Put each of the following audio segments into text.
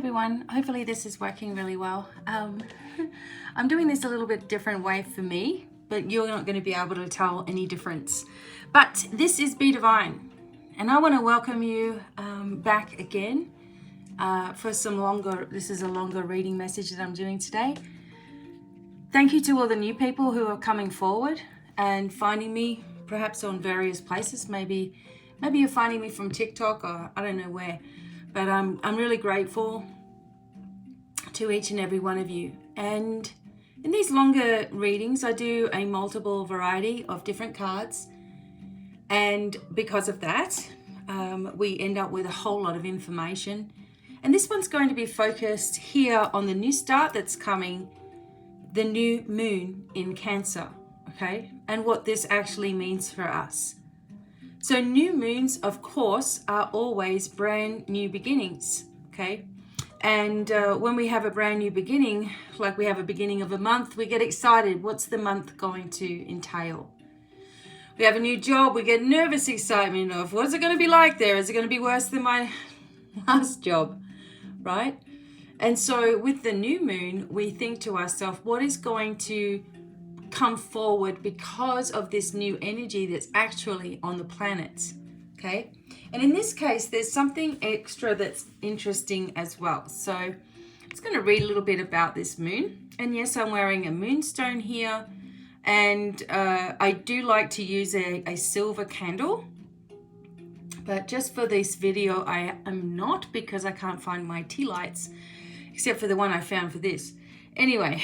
everyone. Hopefully this is working really well. I'm doing this a little bit different way for me, but you're not going to be able to tell any difference. But this is Be Divine, and I want to welcome you back again for some longer, this is a longer reading message that I'm doing today. Thank you to all the new people who are coming forward and finding me perhaps on various places. Maybe you're finding me from TikTok or I don't know where. But I'm really grateful to each and every one of you. And in these longer readings, I do a multiple variety of different cards. And because of that, we end up with a whole lot of information. And this one's going to be focused here on the new start that's coming, the new moon in Cancer, okay? And what this actually means for us. So new moons, of course, are always brand new beginnings, okay? And when we have a brand new beginning, like we have a beginning of a month, we get excited. What's the month going to entail? We have a new job, we get nervous excitement of what's it going to be like there? Is it going to be worse than my last job, right? And so with the new moon, we think to ourselves, what is going to come forward because of this new energy that's actually on the planets, okay? And in this case, there's something extra that's interesting as well. So I'm just going to read a little bit about this moon. And yes, I'm wearing a moonstone here, and I do like to use a silver candle, but just for this video I am not, because I can't find my tea lights except for the one I found for this. Anyway.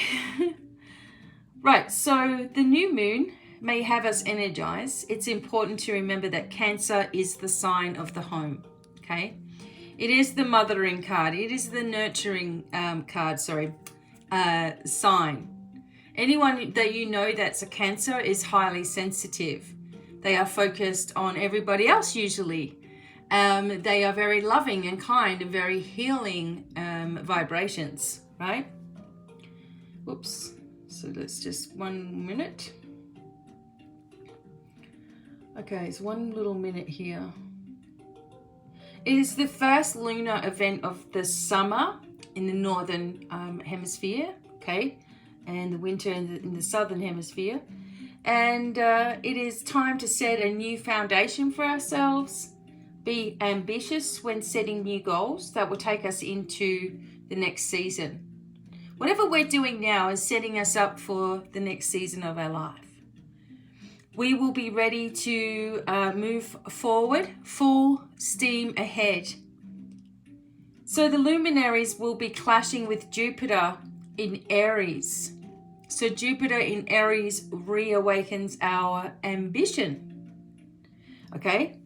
Right, so the new moon may have us energized. It's important to remember that Cancer is the sign of the home, okay? It is the mothering card. It is the nurturing sign. Anyone that you know that's a Cancer is highly sensitive. They are focused on everybody else usually. They are very loving and kind and very healing vibrations, right? Whoops. So let's just 1 minute. Okay, it's 1 little minute here. It is the first lunar event of the summer in the northern hemisphere, okay, and the winter in the southern hemisphere. And it is time to set a new foundation for ourselves. Be ambitious when setting new goals that will take us into the next season. Whatever we're doing now is setting us up for the next season of our life. We will be ready to move forward, full steam ahead. So the luminaries will be clashing with Jupiter in Aries. So Jupiter in Aries reawakens our ambition. Okay?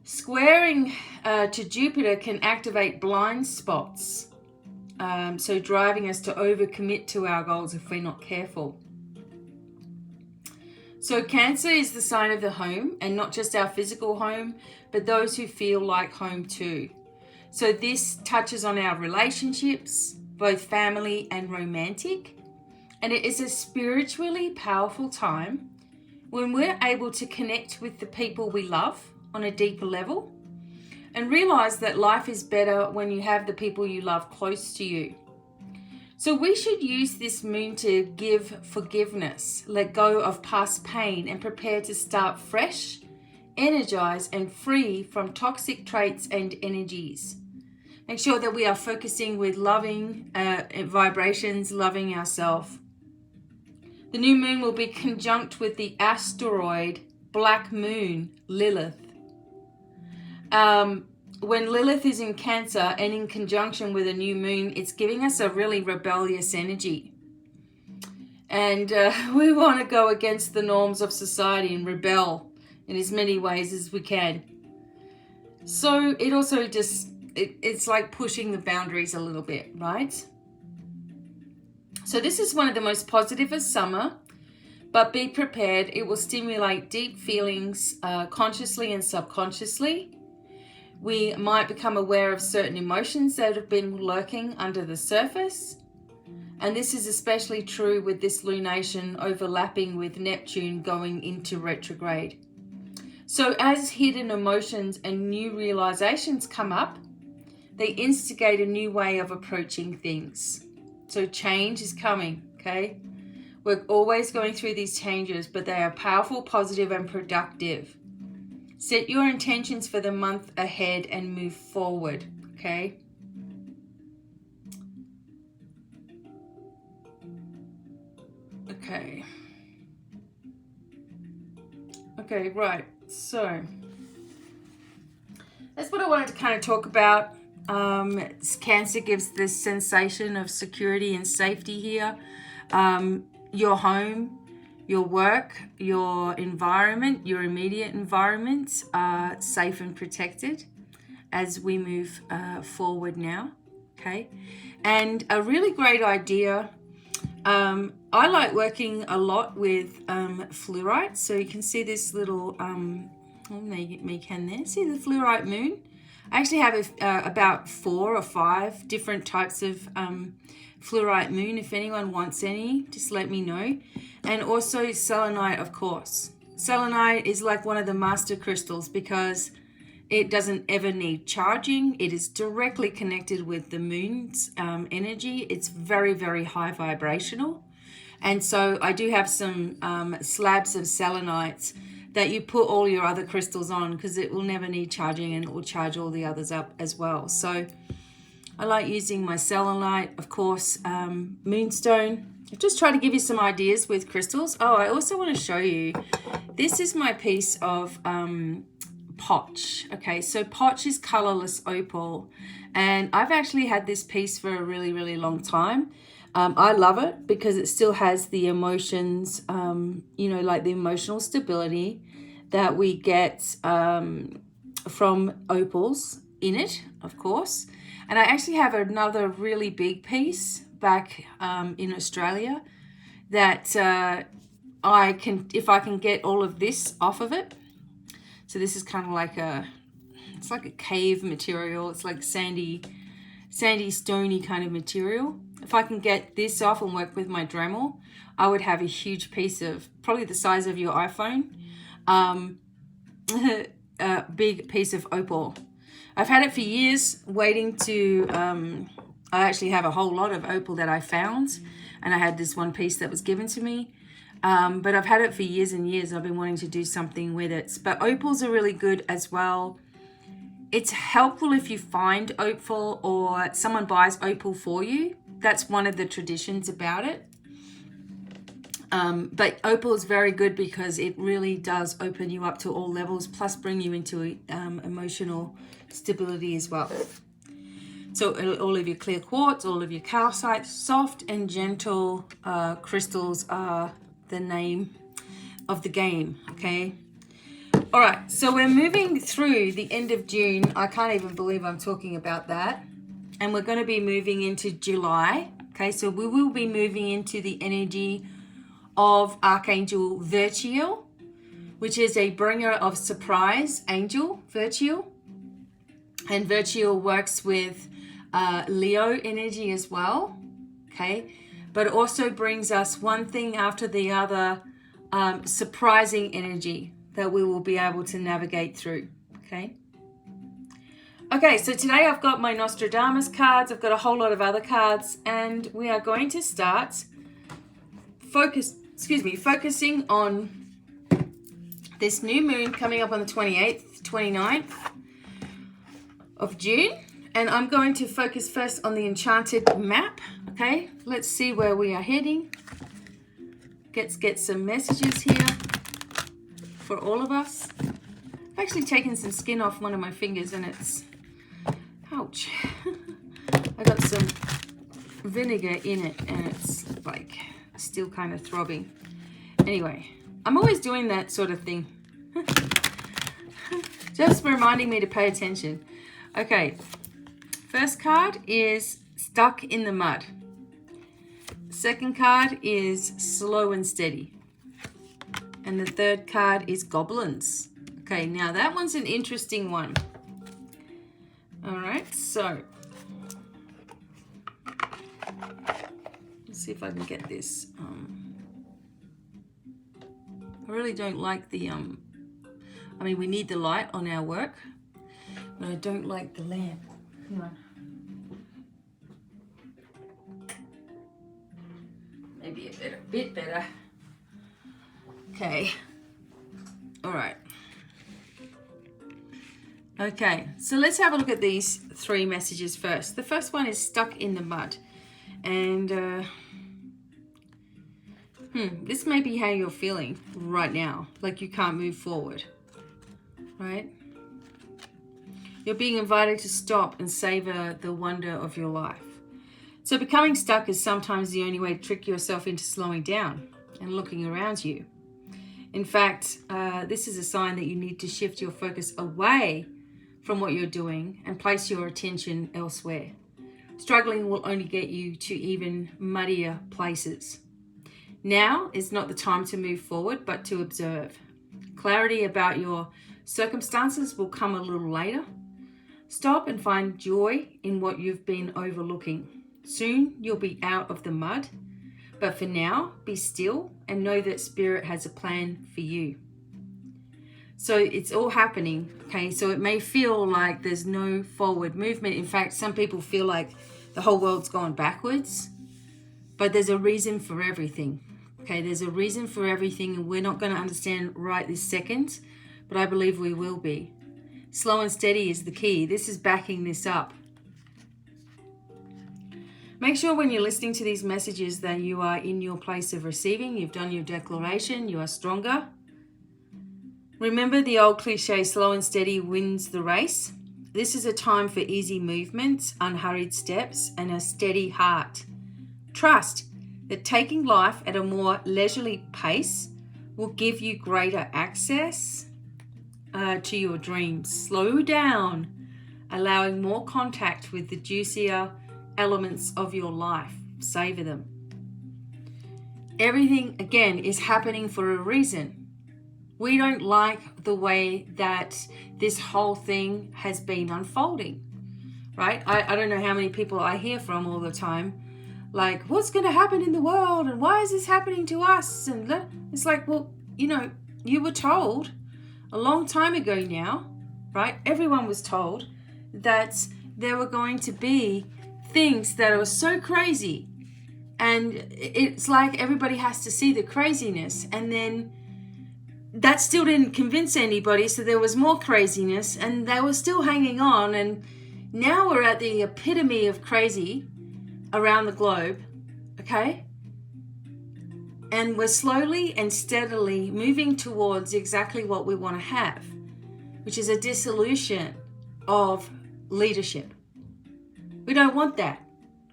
Squaring to Jupiter can activate blind spots. So driving us to overcommit to our goals if we're not careful. So Cancer is the sign of the home, and not just our physical home, but those who feel like home too. So this touches on our relationships, both family and romantic, and it is a spiritually powerful time when we're able to connect with the people we love on a deeper level. And realize that life is better when you have the people you love close to you. So we should use this moon to give forgiveness, let go of past pain, and prepare to start fresh, energized, and free from toxic traits and energies. Make sure that we are focusing with loving vibrations, loving ourselves. The new moon will be conjunct with the asteroid Black Moon, Lilith. When Lilith is in Cancer and in conjunction with a new moon, it's giving us a really rebellious energy. And we want to go against the norms of society and rebel in as many ways as we can. So it also it's like pushing the boundaries a little bit, right? So this is one of the most positive of summer, but be prepared. It will stimulate deep feelings consciously and subconsciously. We might become aware of certain emotions that have been lurking under the surface. And this is especially true with this lunation overlapping with Neptune going into retrograde. So as hidden emotions and new realizations come up, They instigate a new way of approaching things. So change is coming, okay? We're always going through these changes, but they are powerful, positive, and productive. Set your intentions for the month ahead and move forward, okay? Okay. Okay, right. So that's what I wanted to kind of talk about. Cancer gives this sensation of security and safety here. Your home, your work, your environment, your immediate environment are safe and protected as we move forward now, okay? And a really great idea, I like working a lot with fluorite. So you can see this little, me can there, see the fluorite moon? I actually have about 4 or 5 different types of fluorite moon. If anyone wants any, just let me know. And also selenite, of course. Selenite is like one of the master crystals because it doesn't ever need charging. It is directly connected with the moon's energy. It's very, very high vibrational. And so I do have some slabs of selenites that you put all your other crystals on because it will never need charging and it will charge all the others up as well. So I like using my selenite, of course, moonstone. I've just tried to give you some ideas with crystals. Oh, I also want to show you, this is my piece of Potch. Okay, so Potch is colorless opal, and I've actually had this piece for a really, really long time. I love it because it still has the emotions, like the emotional stability that we get from opals in it, of course. And I actually have another really big piece back in Australia that I can, if I can get all of this off of it. So this is kind of like it's like a cave material. It's like sandy, stony kind of material. If I can get this off and work with my Dremel, I would have a huge piece of, probably the size of your iPhone, a big piece of opal. I've had it for years waiting to, I actually have a whole lot of opal that I found, and I had this one piece that was given to me. But I've had it for years and years. I've been wanting to do something with it. But opals are really good as well. It's helpful if you find opal or someone buys opal for you. That's one of the traditions about it. But opal is very good because it really does open you up to all levels, plus bring you into emotional stability as well. So all of your clear quartz, all of your calcite, soft and gentle crystals are the name of the game, okay? All right, so we're moving through the end of June. I can't even believe I'm talking about that. And we're going to be moving into July, okay? So we will be moving into the energy of Archangel Virtual, which is a bringer of surprise angel, Virtual. And Virtual works with Leo energy as well, okay? But also brings us one thing after the other, surprising energy that we will be able to navigate through, okay? Okay, so today I've got my Nostradamus cards, I've got a whole lot of other cards, and we are going to start focusing on this new moon coming up on the 28th, 29th of June. And I'm going to focus first on the Enchanted map, okay? Let's see where we are heading. Let's get some messages here for all of us. I've actually taken some skin off one of my fingers and it's, ouch. I got some vinegar in it and it's like still kind of throbbing. Anyway, I'm always doing that sort of thing. Just reminding me to pay attention. Okay, first card is Stuck in the Mud. Second card is Slow and Steady. And the third card is Goblins. Okay, now that one's an interesting one. All right, so let's see if I can get this. I really don't like the, we need the light on our work, but I don't like the lamp. Hang on. maybe a bit better. Okay. All right. Okay, so let's have a look at these 3 messages first. The first one is stuck in the mud. And this may be how you're feeling right now, like you can't move forward, right? You're being invited to stop and savor the wonder of your life. So becoming stuck is sometimes the only way to trick yourself into slowing down and looking around you. In fact, this is a sign that you need to shift your focus away from what you're doing and place your attention elsewhere. Struggling will only get you to even muddier places. Now is not the time to move forward, but to observe. Clarity about your circumstances will come a little later. Stop and find joy in what you've been overlooking. Soon you'll be out of the mud, but for now, be still and know that Spirit has a plan for you. So it's all happening, okay? So it may feel like there's no forward movement. In fact, some people feel like the whole world's gone backwards, but there's a reason for everything, okay? There's a reason for everything, and we're not going to understand right this second, but I believe we will be. Slow and steady is the key. This is backing this up. Make sure when you're listening to these messages that you are in your place of receiving. You've done your declaration. You are stronger. Remember the old cliche, slow and steady wins the race. This is a time for easy movements, unhurried steps, and a steady heart. Trust that taking life at a more leisurely pace will give you greater access to your dreams. Slow down, allowing more contact with the juicier elements of your life. Savor them. Everything, again, is happening for a reason. We don't like the way that this whole thing has been unfolding, right? I don't know how many people I hear from all the time, like, what's going to happen in the world? And why is this happening to us? And it's like, well, you were told a long time ago now, right? Everyone was told that there were going to be things that are so crazy. And it's like everybody has to see the craziness. And then that still didn't convince anybody, so there was more craziness, and they were still hanging on, and now we're at the epitome of crazy around the globe, okay? And we're slowly and steadily moving towards exactly what we want to have, which is a dissolution of leadership. We don't want that.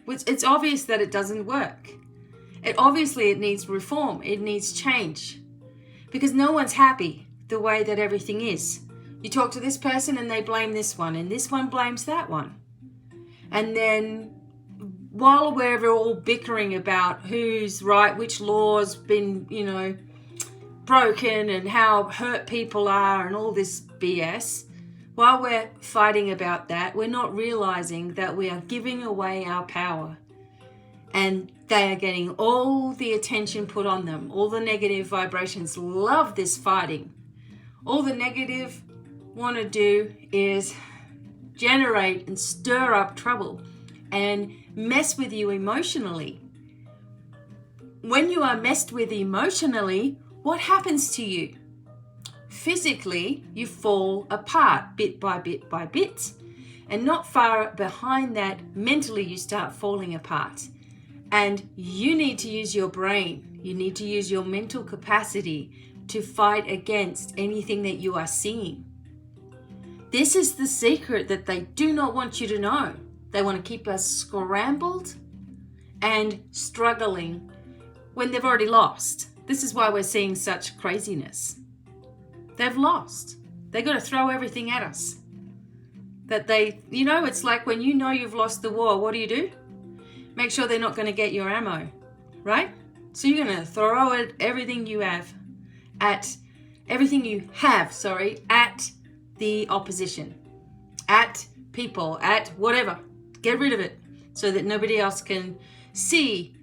It's obvious that it doesn't work. It needs reform. It needs change. Because no one's happy the way that everything is. You talk to this person and they blame this one, and this one blames that one. And then while we're all bickering about who's right, which law's been, broken, and how hurt people are and all this BS, while we're fighting about that, we're not realizing that we are giving away our power. And they are getting all the attention put on them. All the negative vibrations love this fighting. All the negative want to do is generate and stir up trouble and mess with you emotionally. When you are messed with emotionally, what happens to you? Physically, you fall apart bit by bit by bit. And not far behind that, mentally you start falling apart. And you need to use your brain. You need to use your mental capacity to fight against anything that you are seeing. This is the secret that they do not want you to know. They want to keep us scrambled and struggling when they've already lost. This is why we're seeing such craziness. They've lost. They've got to throw everything at us. It's like when you know you've lost the war, what do? Make sure they're not going to get your ammo, right? So you're going to throw everything you have at the opposition, at people, at whatever. Get rid of it so that nobody else can see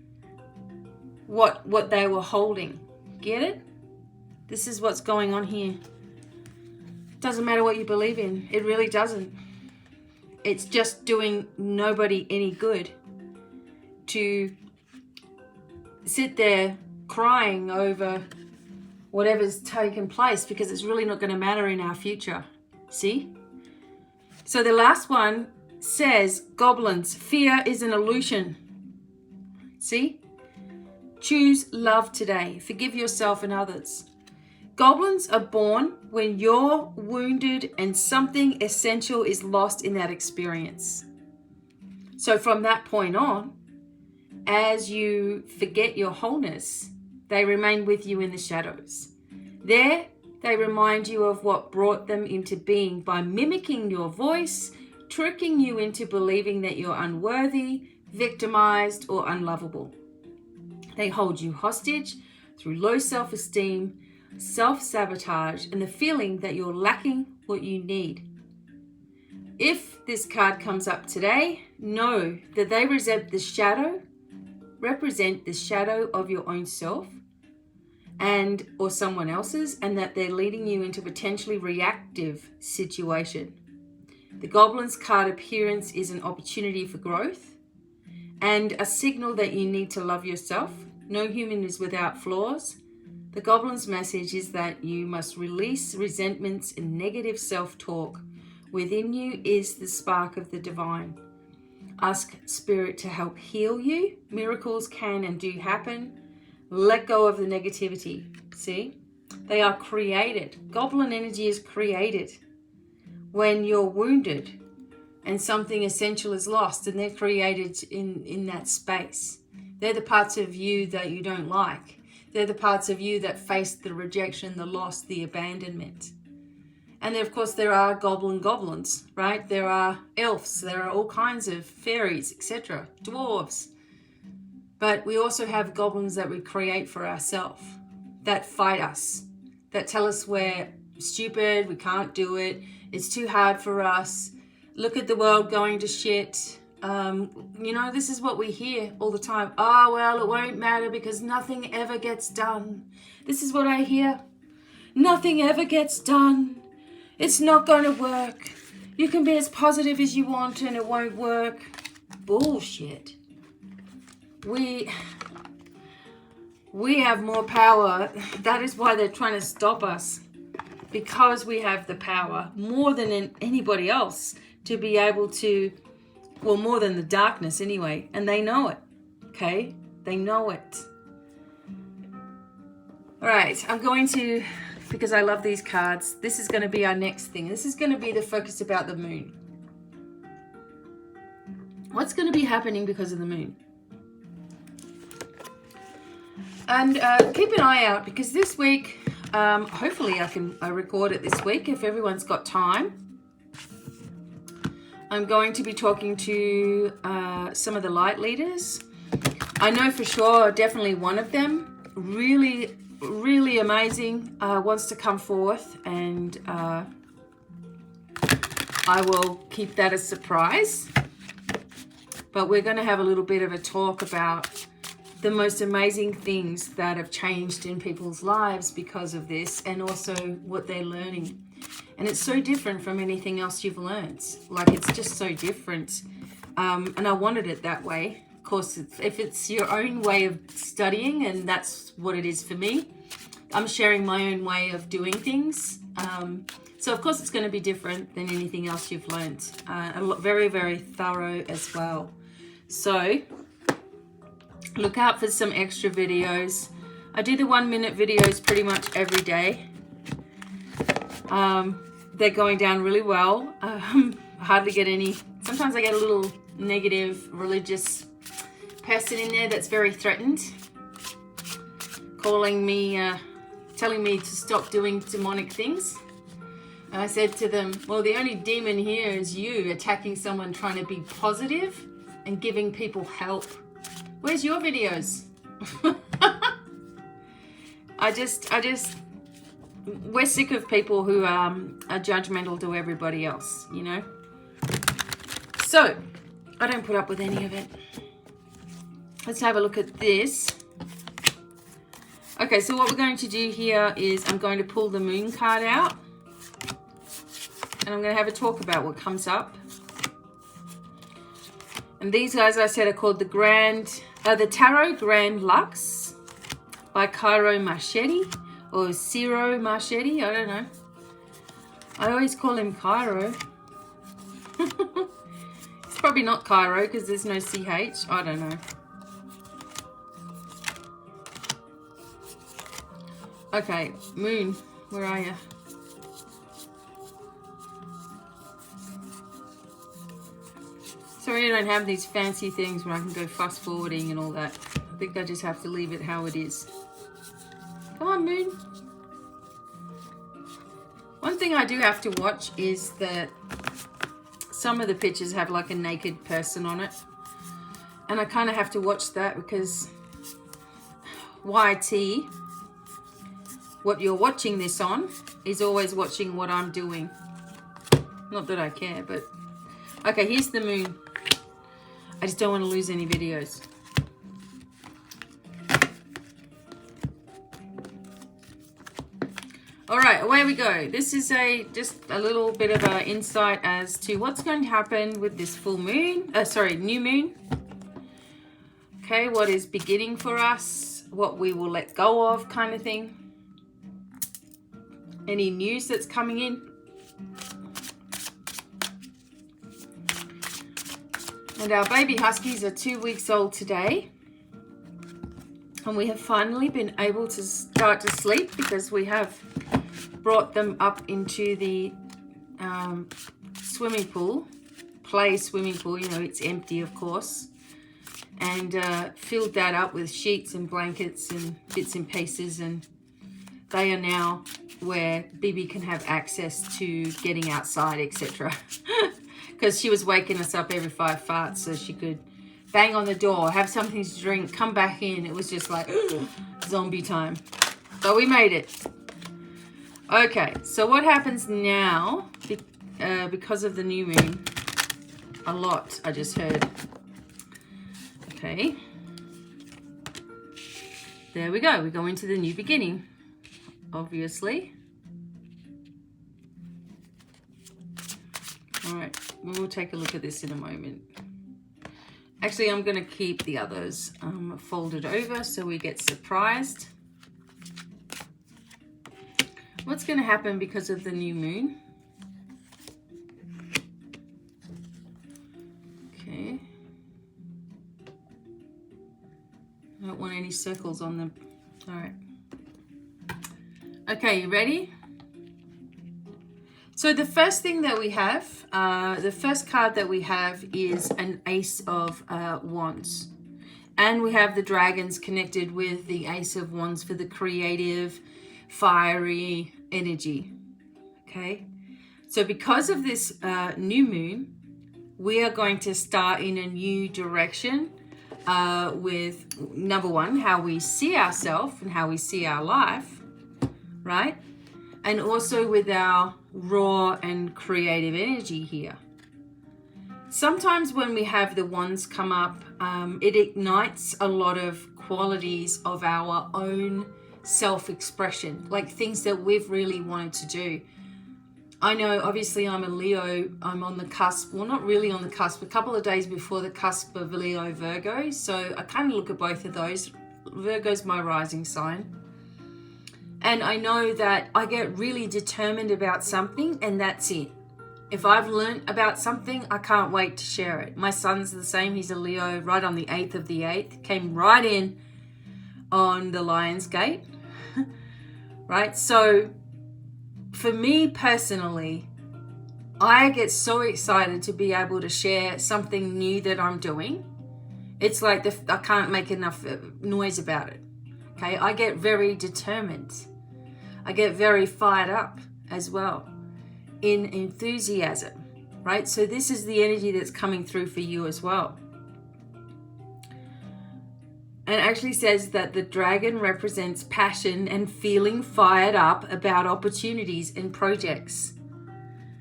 what they were holding. Get it? This is what's going on here. Doesn't matter what you believe in. It really doesn't. It's just doing nobody any good to sit there crying over whatever's taken place, because it's really not going to matter in our future. See? So the last one says, goblins, fear is an illusion. See? Choose love today. Forgive yourself and others. Goblins are born when you're wounded and something essential is lost in that experience. So from that point on, as you forget your wholeness, they remain with you in the shadows. There, they remind you of what brought them into being by mimicking your voice, tricking you into believing that you're unworthy, victimized, or unlovable. They hold you hostage through low self-esteem, self-sabotage, and the feeling that you're lacking what you need. If this card comes up today, know that they represent the shadow of your own self and or someone else's, and that they're leading you into potentially reactive situation. The Goblin's card appearance is an opportunity for growth and a signal that you need to love yourself. No human is without flaws. The Goblin's message is that you must release resentments and negative self-talk. Within you is the spark of the divine. Ask Spirit to help heal you. Miracles can and do happen. Let go of the negativity. See? They are created. Goblin energy is created when you're wounded and something essential is lost, and they're created in that space. They're the parts of you that you don't like. They're the parts of you that face the rejection, the loss, the abandonment. And then, of course, there are goblins, right? There are elves, there are all kinds of fairies, etc., dwarves. But we also have goblins that we create for ourselves, that fight us, that tell us we're stupid, we can't do it, it's too hard for us, look at the world going to shit. This is what we hear all the time. Oh, well, it won't matter because nothing ever gets done. This is what I hear. Nothing ever gets done. It's not going to work. You can be as positive as you want and it won't work. Bullshit. We have more power. That is why they're trying to stop us. Because we have the power more than anybody else to be able to, well, more than the darkness anyway. And they know it. Okay? They know it. All right. I'm going to, because I love these cards, this is going to be our next thing. This is going to be the focus about the moon. What's going to be happening because of the moon? And keep an eye out, because this week, hopefully I record it this week if everyone's got time. I'm going to be talking to some of the light leaders. I know for sure, definitely one of them, really, really amazing, wants to come forth, and I will keep that a surprise. But we're going to have a little bit of a talk about the most amazing things that have changed in people's lives because of this, and also what they're learning. And it's so different from anything else you've learned. Like, it's just so different. And I wanted it that way. Of course, if it's your own way of studying, and that's what it is for me, I'm sharing my own way of doing things. So of course it's going to be different than anything else you've learned. Very, very thorough as well. So look out for some extra videos. I do the 1-minute videos pretty much every day. They're going down really well. I hardly get any. Sometimes I get a little negative religious person in there that's very threatened, calling me, telling me to stop doing demonic things. And I said to them, well, the only demon here is you attacking someone trying to be positive and giving people help. Where's your videos? We're sick of people who are judgmental to everybody else, you know? So, I don't put up with any of it. Let's have a look at this. Okay, so what we're going to do here is I'm going to pull the moon card out. And I'm going to have a talk about what comes up. And these guys, I said, are called the Grand The Tarot Grand Lux by Cairo Marchetti, or Ciro Marchetti, I don't know. I always call him Cairo. It's probably not Cairo because there's no CH. I don't know. Okay, Moon, where are you? Sorry I don't have these fancy things where I can go fast forwarding and all that. I think I just have to leave it how it is. Come on, Moon. One thing I do have to watch is that some of the pictures have like a naked person on it. And I kind of have to watch that because YT, what you're watching this on, is always watching what I'm doing. Not that I care, but... Okay, here's the Moon. I just don't want to lose any videos. All right, away we go. This is just a little bit of an insight as to what's going to happen with this full moon. New moon. Okay, what is beginning for us, what we will let go of, kind of thing. Any news that's coming in. And our baby huskies are 2 weeks old today. And we have finally been able to start to sleep because we have brought them up into the swimming pool, play swimming pool. You know, it's empty, of course. And filled that up with sheets and blankets and bits and pieces. And they are now where Bibi can have access to getting outside, etc. Because she was waking us up every 5 farts so she could bang on the door, have something to drink, come back in. It was just like zombie time. So we made it. Okay, so what happens now, because of the new moon? A lot, I just heard. Okay. There we go. We go into the new beginning, obviously. All right, we'll take a look at this in a moment. Actually, I'm going to keep the others folded over so we get surprised. What's going to happen because of the new moon? Okay. I don't want any circles on them. All right. Okay, you ready? So the first thing that we have, the first card that we have is an Ace of Wands. And we have the dragons connected with the Ace of Wands for the creative, fiery energy. Okay. So because of this new moon, we are going to start in a new direction with, number one, how we see ourselves and how we see our life, right? And also with our raw and creative energy here. Sometimes when we have the wands come up, it ignites a lot of qualities of our own self-expression, like things that we've really wanted to do. I know, obviously, I'm a Leo. I'm on the cusp. Well, not really on the cusp. A couple of days before the cusp of Leo Virgo. So I kind of look at both of those. Virgo's my rising sign. And I know that I get really determined about something, and that's it. If I've learned about something, I can't wait to share it. My son's the same. He's a Leo, right on the 8th of the 8th. Came right in on the Lion's Gate. Right? So for me personally, I get so excited to be able to share something new that I'm doing. It's like I can't make enough noise about it. Okay? I get very determined. I get very fired up as well, in enthusiasm, right? So this is the energy that's coming through for you as well. And it actually says that the dragon represents passion and feeling fired up about opportunities and projects.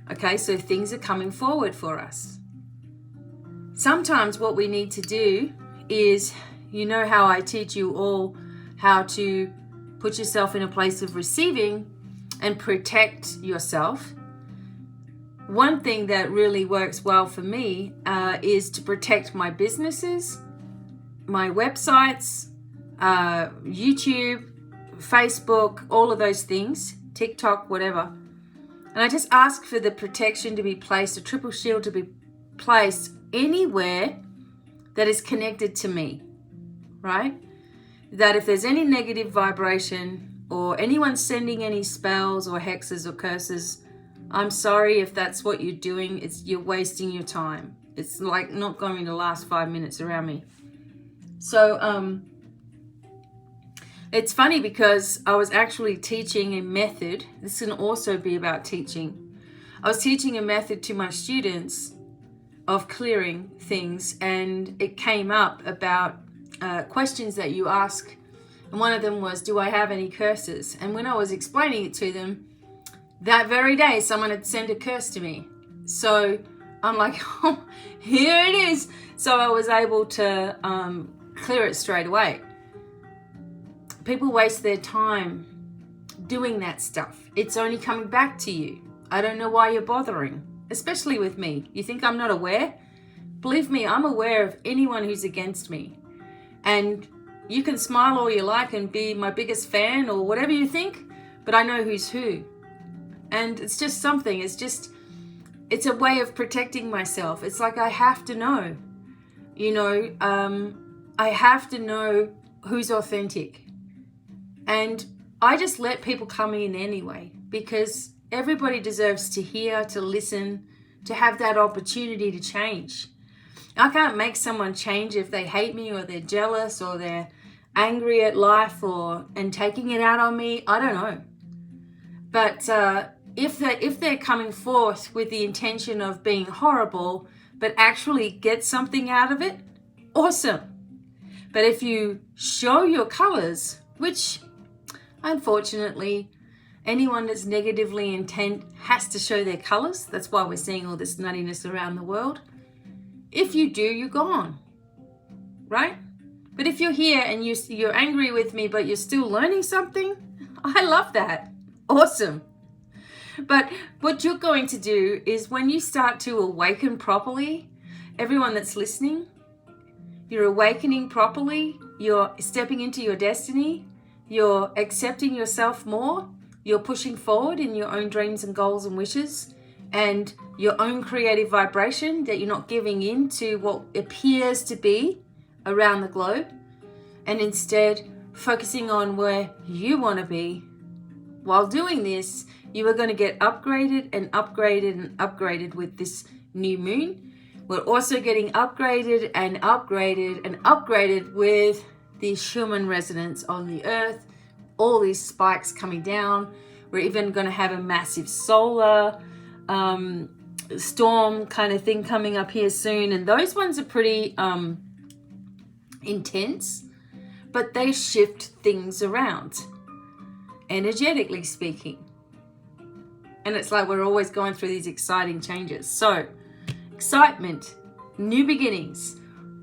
Okay, so things are coming forward for us. Sometimes what we need to do is, you know how I teach you all how to put yourself in a place of receiving and protect yourself. One thing that really works well for me is to protect my businesses, my websites, YouTube, Facebook, all of those things, TikTok, whatever. And I just ask for the protection to be placed, a triple shield to be placed anywhere that is connected to me, right? That if there's any negative vibration or anyone sending any spells or hexes or curses, I'm sorry if that's what you're doing. You're wasting your time. It's like not going to last 5 minutes around me. So it's funny because I was actually teaching a method. This can also be about teaching. I was teaching a method to my students of clearing things, and it came up about questions that you ask. And one of them was, do I have any curses? And when I was explaining it to them, that very day, someone had sent a curse to me. So I'm like, oh, here it is. So I was able to clear it straight away. People waste their time doing that stuff. It's only coming back to you. I don't know why you're bothering, especially with me. You think I'm not aware? Believe me, I'm aware of anyone who's against me. And you can smile all you like and be my biggest fan or whatever you think, but I know who's who. And it's just something. It's a way of protecting myself. It's like I have to know, I have to know who's authentic. And I just let people come in anyway, because everybody deserves to hear, to listen, to have that opportunity to change. I can't make someone change if they hate me or they're jealous or they're angry at life and taking it out on me. I don't know. But if they're coming forth with the intention of being horrible, but actually get something out of it, awesome. But if you show your colors, which unfortunately anyone that's negatively intent has to show their colors. That's why we're seeing all this nuttiness around the world. If you do, you're gone, right? But if you're here and you're angry with me, but you're still learning something, I love that. Awesome. But what you're going to do is when you start to awaken properly, everyone that's listening, you're awakening properly, you're stepping into your destiny, you're accepting yourself more, you're pushing forward in your own dreams and goals and wishes and your own creative vibration, that you're not giving in to what appears to be around the globe, and instead focusing on where you want to be. While doing this, you are going to get upgraded and upgraded and upgraded with this new moon. We're also getting upgraded and upgraded and upgraded with the Schumann resonance on the earth, all these spikes coming down. We're even going to have a massive solar storm kind of thing coming up here soon. And those ones are pretty intense, but they shift things around, energetically speaking. And it's like we're always going through these exciting changes. So, excitement, new beginnings,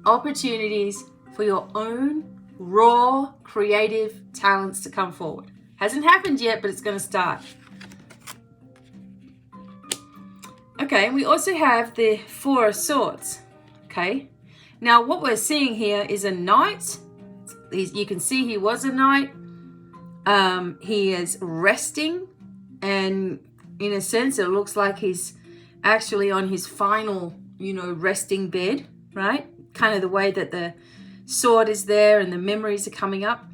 opportunities for your own raw creative talents to come forward. Hasn't happened yet, but it's going to start. Okay, we also have the Four of Swords. Okay, now what we're seeing here is a knight. You can see he was a knight. He is resting, and in a sense it looks like he's actually on his final, resting bed, right? Kind of the way that the sword is there and the memories are coming up.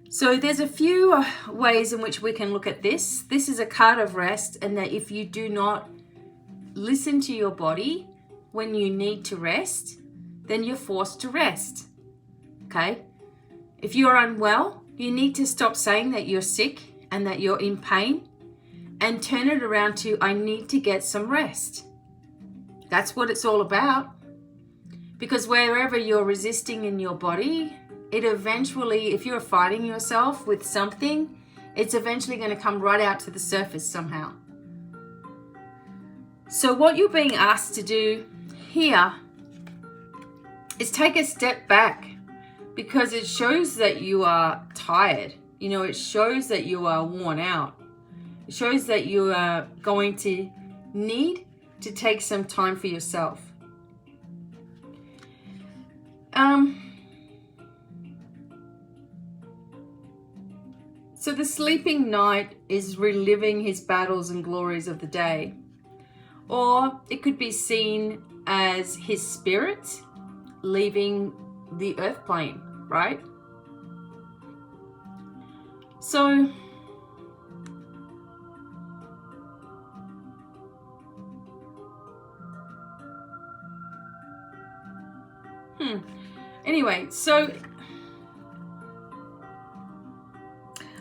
So there's a few ways in which we can look at this. This is a card of rest, and that if you do not listen to your body when you need to rest, then you're forced to rest. Okay? If you're unwell, you need to stop saying that you're sick and that you're in pain and turn it around to, I need to get some rest. That's what it's all about. Because wherever you're resisting in your body, it eventually, if you're fighting yourself with something, it's eventually going to come right out to the surface somehow. So what you're being asked to do here is take a step back, because it shows that you are tired. It shows that you are worn out. It shows that you are going to need to take some time for yourself. So the sleeping knight is reliving his battles and glories of the day. Or it could be seen as his spirit leaving the earth plane, right? So anyway, so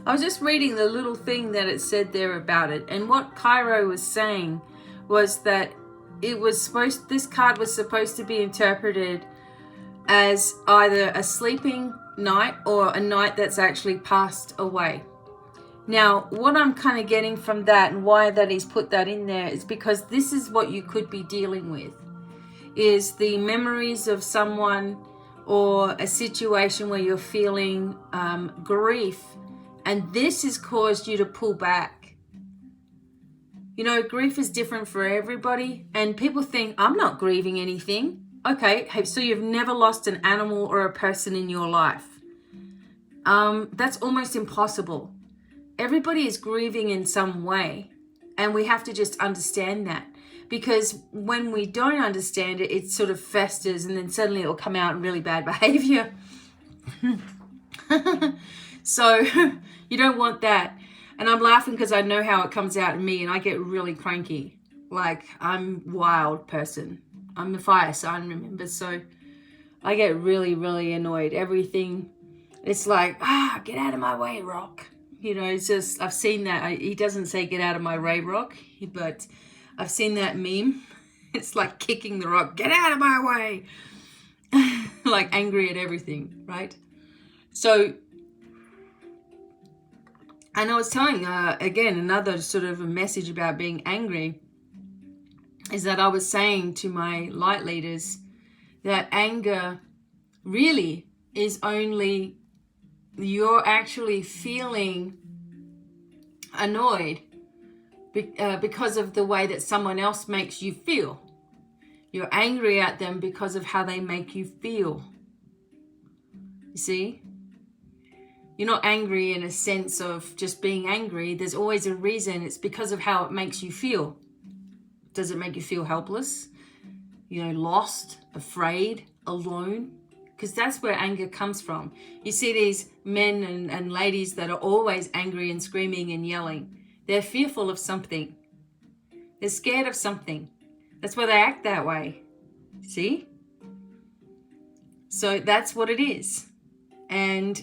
I was just reading the little thing that it said there about it, and what Cairo was saying was that this card was supposed to be interpreted as either a sleeping knight or a knight that's actually passed away. Now, what I'm kind of getting from that and why that he's put that in there is because this is what you could be dealing with, is the memories of someone or a situation where you're feeling grief, and this has caused you to pull back. You know, grief is different for everybody, and people think, I'm not grieving anything. Okay, so you've never lost an animal or a person in your life. That's almost impossible. Everybody is grieving in some way, and we have to just understand that. Because when we don't understand it, it sort of festers, and then suddenly it will come out in really bad behavior. So you don't want that. And I'm laughing because I know how it comes out in me, and I get really cranky. Like, I'm a wild person. I'm the fire sign, remember? So I get really, really annoyed. Everything, it's like, get out of my way, rock. You know, it's just, I've seen that. He doesn't say get out of my way, rock, but I've seen that meme. It's like kicking the rock, get out of my way. Like angry at everything, right? So, and I was telling, again, another sort of a message about being angry is that I was saying to my light leaders that anger really is only you're actually feeling annoyed because of the way that someone else makes you feel. You're angry at them because of how they make you feel. You see? You're not angry in a sense of just being angry. There's always a reason. It's because of how it makes you feel. Does it make you feel helpless? You know, lost, afraid, alone? Because that's where anger comes from. You see these men and ladies that are always angry and screaming and yelling. They're fearful of something. They're scared of something. That's why they act that way. See? So that's what it is. And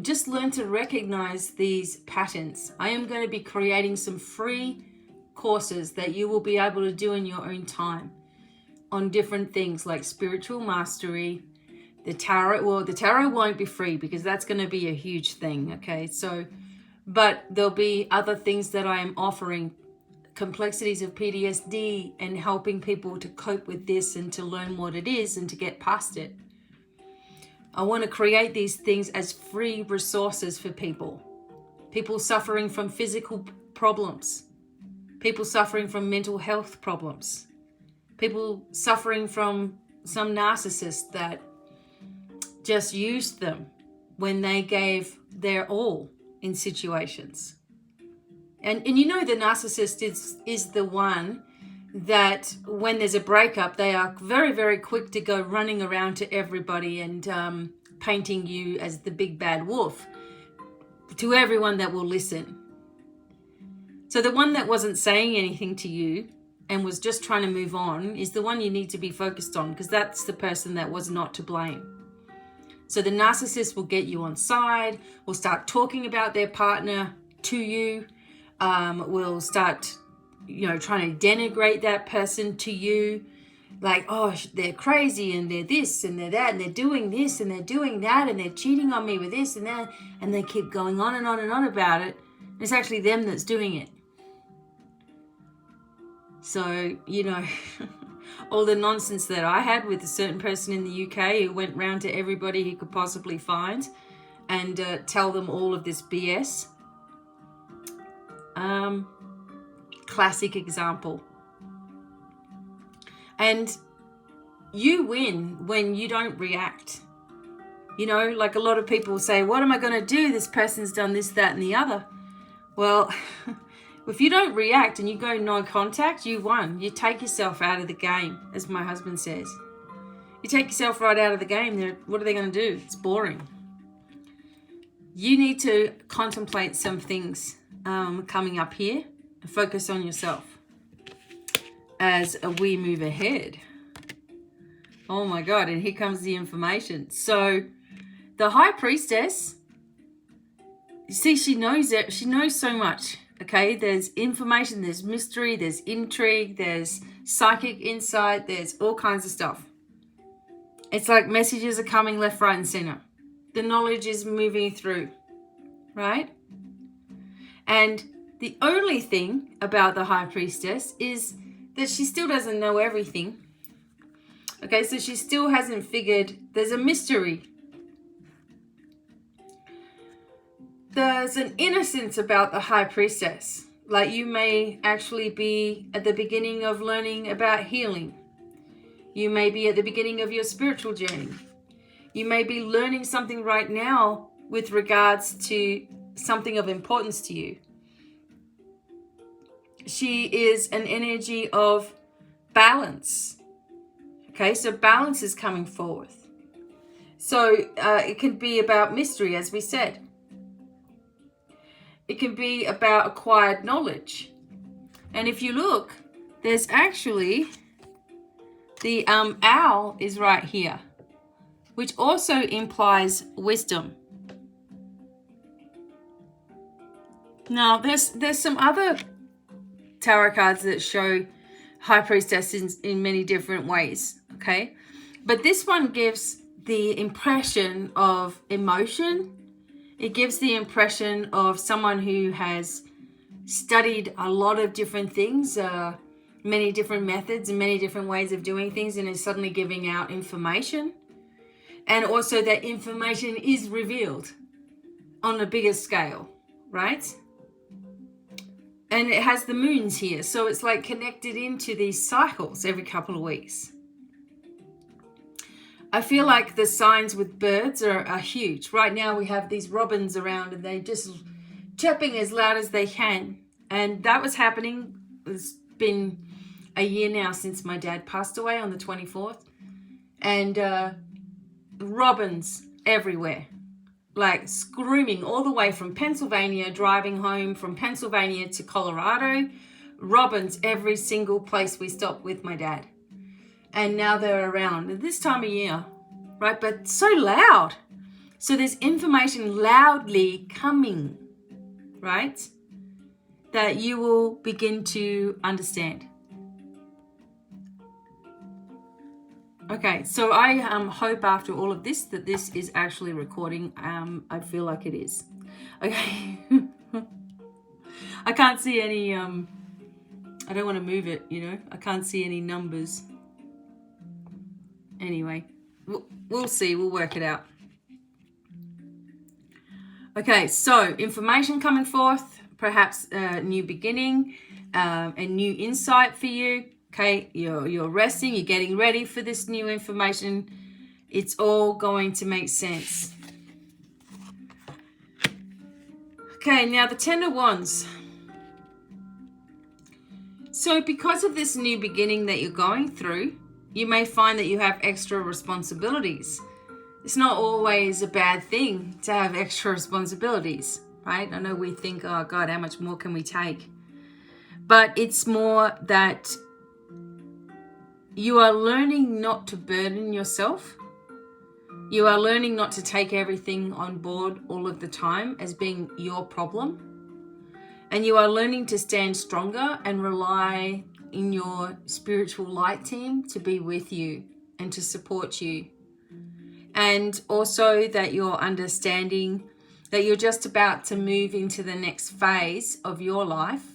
just learn to recognize these patterns. I am going to be creating some free courses that you will be able to do in your own time on different things like spiritual mastery, the tarot. Well, the tarot won't be free because that's going to be a huge thing. Okay. So, but there'll be other things that I am offering, complexities of PTSD and helping people to cope with this and to learn what it is and to get past it. I want to create these things as free resources for people. People suffering from physical problems. People suffering from mental health problems. People suffering from some narcissist that just used them when they gave their all in situations. And you know the narcissist is the one that when there's a breakup, they are very, very quick to go running around to everybody and painting you as the big bad wolf to everyone that will listen. So the one that wasn't saying anything to you and was just trying to move on is the one you need to be focused on, because that's the person that was not to blame. So the narcissist will get you on side, will start talking about their partner to you, will start trying to denigrate that person to you, like, oh, they're crazy and they're this and they're that and they're doing this and they're doing that and they're cheating on me with this and that, and they keep going on and on and on about it. It's actually them that's doing it. So, all the nonsense that I had with a certain person in the UK who went round to everybody he could possibly find and tell them all of this BS. Classic example. And you win when you don't react. You know, like a lot of people say, what am I going to do? This person's done this, that, and the other. Well, if you don't react and you go no contact, you won. You take yourself out of the game, as my husband says. You take yourself right out of the game. What are they going to do? It's boring. You need to contemplate some things coming up here and focus on yourself as we move ahead. Oh my God, and here comes the information. So the High Priestess, you see, she knows it. She knows so much. Okay, there's information, there's mystery, there's intrigue, there's psychic insight, there's all kinds of stuff. It's like messages are coming left, right, and center. The knowledge is moving through, right? And the only thing about the High Priestess is that she still doesn't know everything. Okay, so she still hasn't figured, there's a mystery. There's an innocence about the High Priestess. Like you may actually be at the beginning of learning about healing. You may be at the beginning of your spiritual journey. You may be learning something right now with regards to something of importance to you. She is an energy of balance. Okay, so balance is coming forth. So it can be about mystery, as we said. It can be about acquired knowledge. And if you look, there's actually the owl is right here, which also implies wisdom. Now, there's some other tarot cards that show High Priestess in many different ways, okay? But this one gives the impression of emotion. It gives the impression of someone who has studied a lot of different things, many different methods and many different ways of doing things, and is suddenly giving out information. And also that information is revealed on a bigger scale, right? And it has the moons here. So it's like connected into these cycles every couple of weeks. I feel like the signs with birds are huge. Right now we have these robins around and they're just chirping as loud as they can. And that was happening. It's been a year now since my dad passed away on the 24th. And robins everywhere. Like screaming all the way from Pennsylvania, driving home from Pennsylvania to Colorado. Robins every single place we stopped with my dad. And now they're around at this time of year, right? But so loud. So there's information loudly coming, right? That you will begin to understand. Okay, so I hope after all of this that this is actually recording. I feel like it is. Okay. I can't see any, I don't want to move it, you know. I can't see any numbers. Anyway, we'll see. We'll work it out. Okay, so information coming forth, perhaps a new beginning, a new insight for you. Okay, you're resting, you're getting ready for this new information. It's all going to make sense. Okay, now the Ten of Wands. So because of this new beginning that you're going through, you may find that you have extra responsibilities. It's not always a bad thing to have extra responsibilities, right? I know we think, oh God, how much more can we take? But it's more that you are learning not to burden yourself. You are learning not to take everything on board all of the time as being your problem. And you are learning to stand stronger and rely in your spiritual light team to be with you and to support you. And also that you're understanding that you're just about to move into the next phase of your life.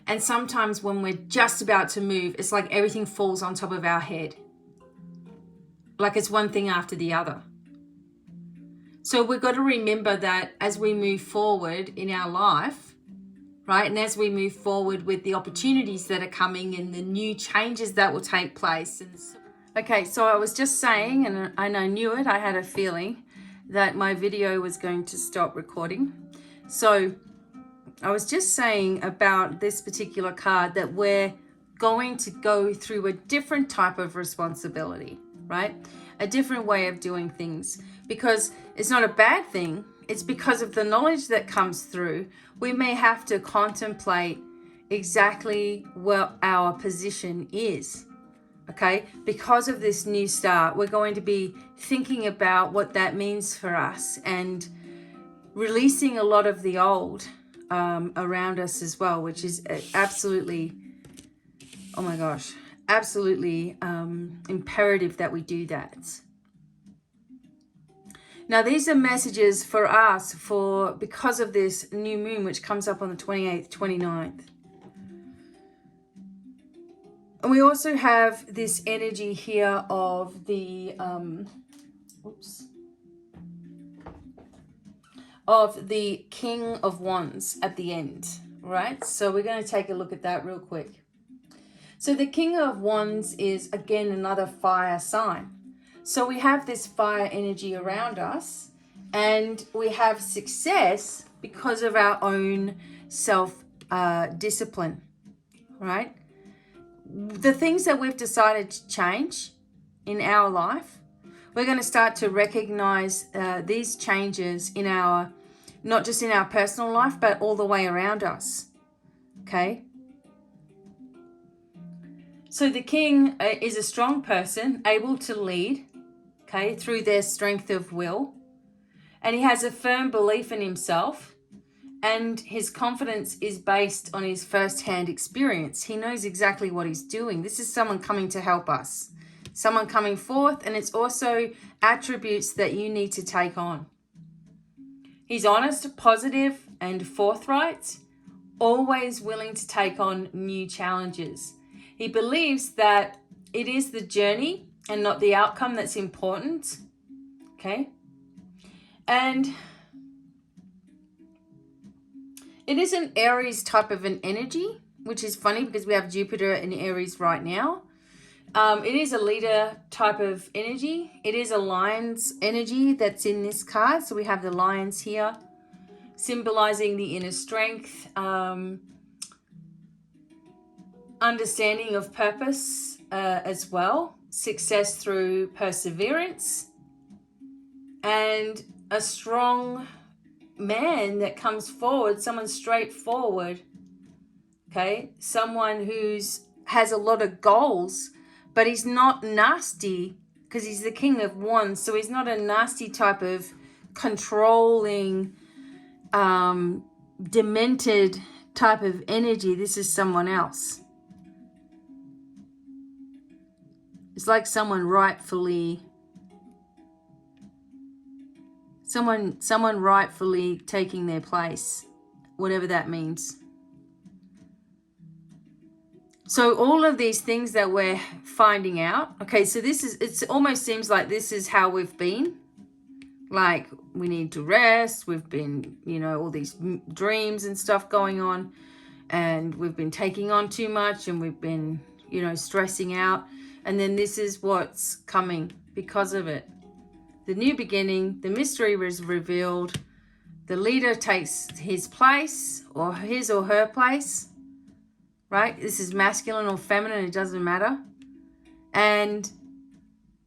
And sometimes when we're just about to move, it's like everything falls on top of our head. Like it's one thing after the other. So we've got to remember that as we move forward in our life, right? And as we move forward with the opportunities that are coming and the new changes that will take place. And Okay, so I was just saying, and I knew it, I had a feeling that my video was going to stop recording. So I was just saying about this particular card that we're going to go through a different type of responsibility, right? A different way of doing things, because it's not a bad thing. It's because of the knowledge that comes through. We may have to contemplate exactly what our position is. Okay, because of this new start, we're going to be thinking about what that means for us and releasing a lot of the old around us as well, which is absolutely, oh my gosh, absolutely imperative that we do that. Now, these are messages for us because of this new moon, which comes up on the 28th, 29th. And we also have this energy here of the, of the King of Wands at the end, right? So we're going to take a look at that real quick. So the King of Wands is, again, another fire sign. So we have this fire energy around us, and we have success because of our own self-discipline, right? The things that we've decided to change in our life, we're going to start to recognize these changes in our, not just in our personal life, but all the way around us. Okay. So the king is a strong person, able to lead, okay, through their strength of will. And he has a firm belief in himself. And his confidence is based on his first-hand experience. He knows exactly what he's doing. This is someone coming to help us. Someone coming forth, and it's also attributes that you need to take on. He's honest, positive, and forthright, always willing to take on new challenges. He believes that it is the journey and not the outcome that's important. Okay? And it is an Aries type of an energy, which is funny because we have Jupiter in Aries right now. It is a leader type of energy. It is a lion's energy that's in this card. So we have the lions here, symbolizing the inner strength, understanding of purpose as well, success through perseverance, and a strong man that comes forward, someone straightforward, okay, someone has a lot of goals, but he's not nasty because he's the King of Wands, so he's not a nasty type of controlling, demented type of energy. This is someone else. It's like someone rightfully taking their place, whatever that means. So all of these things that we're finding out, okay, so it almost seems like this is how we've been. Like, we need to rest. We've been, all these dreams and stuff going on, and we've been taking on too much, and we've been, stressing out. And then this is what's coming because of it. The new beginning, the mystery was revealed. The leader takes his place, or his or her place, right? This is masculine or feminine, it doesn't matter. And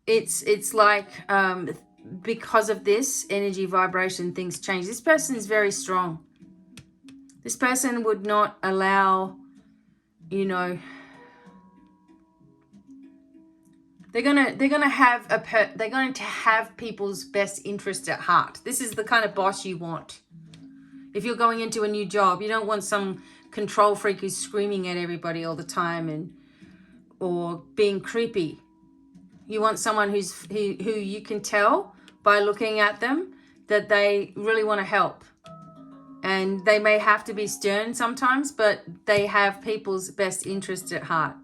it's like, because of this energy vibration, things change. This person is very strong. This person would not allow, they're going to have people's best interest at heart. This is the kind of boss you want. If you're going into a new job, you don't want some control freak who's screaming at everybody all the time or being creepy. You want someone who you can tell by looking at them that they really want to help. And they may have to be stern sometimes, but they have people's best interest at heart.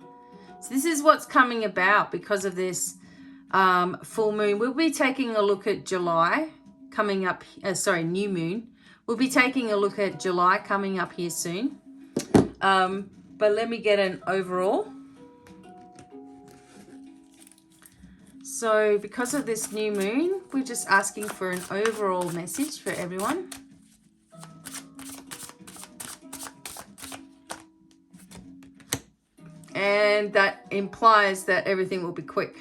So this is what's coming about because of this full moon. We'll be taking a look at July coming up. New moon. We'll be taking a look at July coming up here soon. But let me get an overall. So because of this new moon, we're just asking for an overall message for everyone. And that implies that everything will be quick.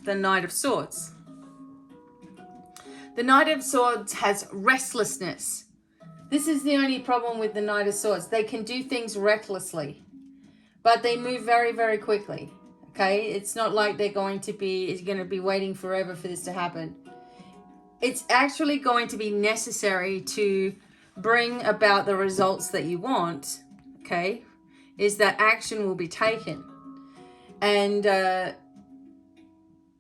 The Knight of Swords. The Knight of Swords has restlessness. This is the only problem with the Knight of Swords. They can do things recklessly, but they move very, very quickly. Okay, it's not like they're going to be waiting forever for this to happen. It's actually going to be necessary to bring about the results that you want. Okay, is that action will be taken, and the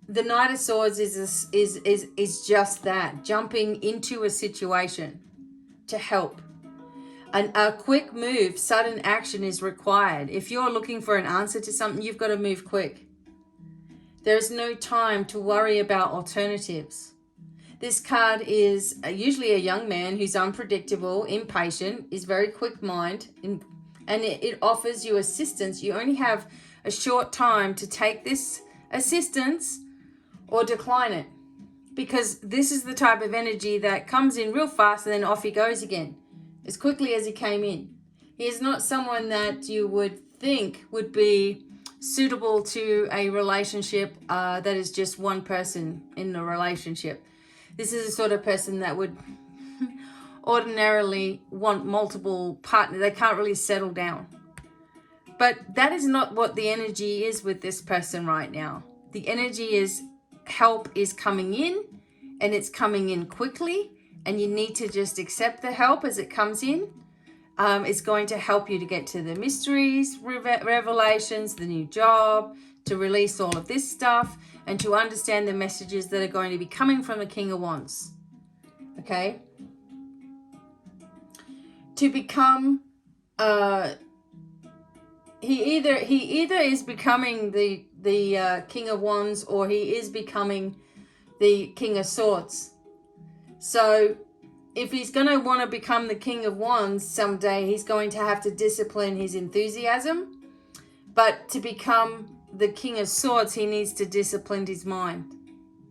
Knight of Swords is just that, jumping into a situation to help. A quick move, sudden action is required. If you're looking for an answer to something, you've got to move quick. There's no time to worry about alternatives. This card is usually a young man who's unpredictable, impatient, is very quick-minded, and it offers you assistance. You only have a short time to take this assistance or decline it, because this is the type of energy that comes in real fast and then off he goes again, as quickly as he came in. He is not someone that you would think would be suitable to a relationship that is just one person in the relationship. This is the sort of person that would ordinarily want multiple partners. They can't really settle down. But that is not what the energy is with this person right now. The energy is help is coming in, and it's coming in quickly, and you need to just accept the help as it comes in. It's going to help you to get to the mysteries, revelations, the new job, to release all of this stuff, and to understand the messages that are going to be coming from the King of Wands. Okay? To become, he either is becoming the King of Wands, or he is becoming the King of Swords. So if he's going to want to become the King of Wands someday, he's going to have to discipline his enthusiasm. But to become the King of Swords, he needs to discipline his mind.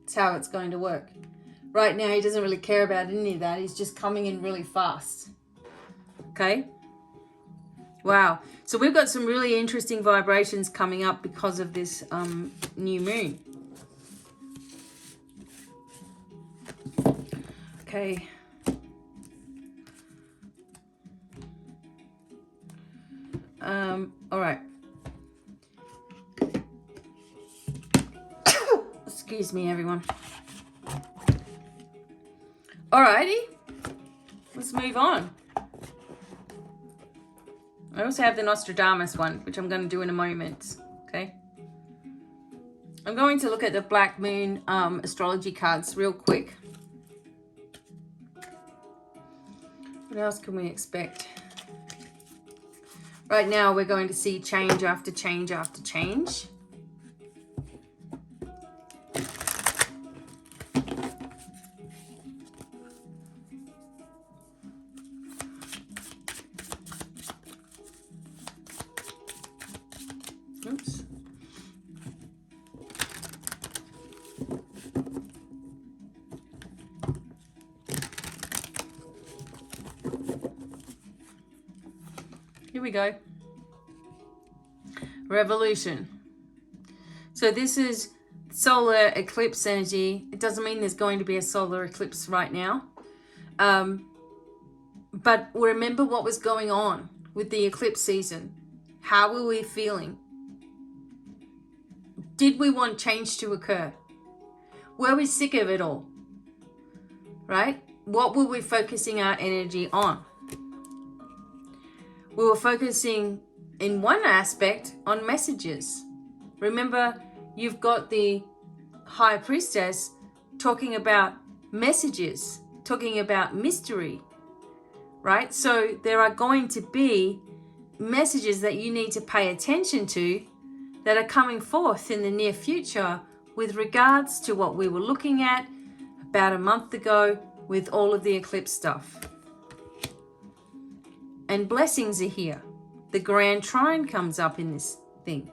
That's how it's going to work. Right now, he doesn't really care about any of that. He's just coming in really fast. Okay? Wow. So we've got some really interesting vibrations coming up because of this new moon. Okay. All right. Excuse me, everyone. Alrighty. Let's move on. I also have the Nostradamus one, which I'm going to do in a moment. Okay. I'm going to look at the Black Moon astrology cards real quick. What else can we expect? Right now, we're going to see change after change after change. Oops. Here we go. Revolution. So this is solar eclipse energy. It doesn't mean there's going to be a solar eclipse right now. But remember what was going on with the eclipse season. How were we feeling? Did we want change to occur? Were we sick of it all? Right? What were we focusing our energy on? We were focusing in one aspect on messages. Remember, you've got the High Priestess talking about messages, talking about mystery, right? So there are going to be messages that you need to pay attention to that are coming forth in the near future with regards to what we were looking at about a month ago with all of the eclipse stuff. And blessings are here. The Grand Trine comes up in this thing.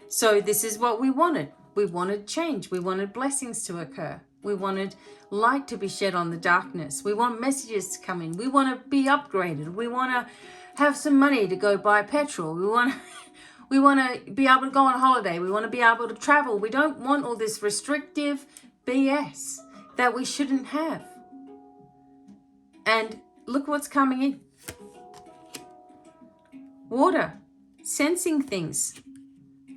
So this is what we wanted. We wanted change. We wanted blessings to occur. We wanted light to be shed on the darkness. We want messages to come in. We want to be upgraded. We want to have some money to go buy petrol. We want to be able to go on holiday. We want to be able to travel. We don't want all this restrictive BS that we shouldn't have. And look what's coming in. Water, sensing things,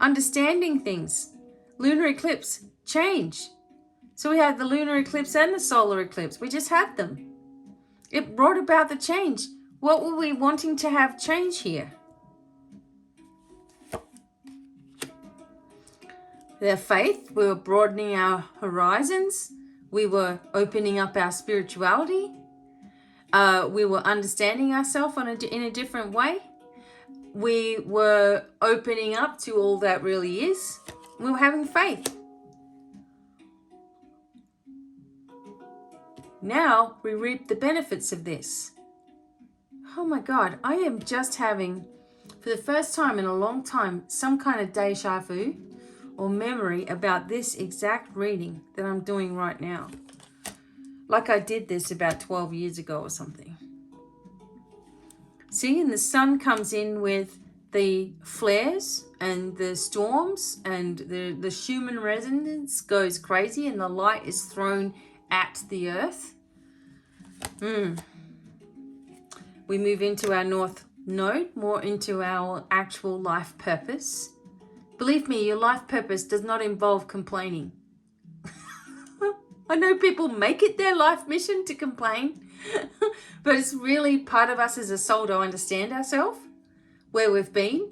understanding things, lunar eclipse, change. So we had the lunar eclipse and the solar eclipse. We just had them. It brought about the change. What were we wanting to have change here? Their faith, we were broadening our horizons. We were opening up our spirituality. We were understanding ourselves in a different way. We were opening up to all that really is. We were having faith. Now we reap the benefits of this. Oh my God, I am just having, for the first time in a long time, some kind of deja vu or memory about this exact reading that I'm doing right now. Like I did this about 12 years ago or something. See, and the sun comes in with the flares and the storms, and the Schumann resonance goes crazy and the light is thrown at the earth. We move into our north node, more into our actual life purpose. Believe me, your life purpose does not involve complaining. I know people make it their life mission to complain, but it's really part of us as a soul to understand ourselves, where we've been,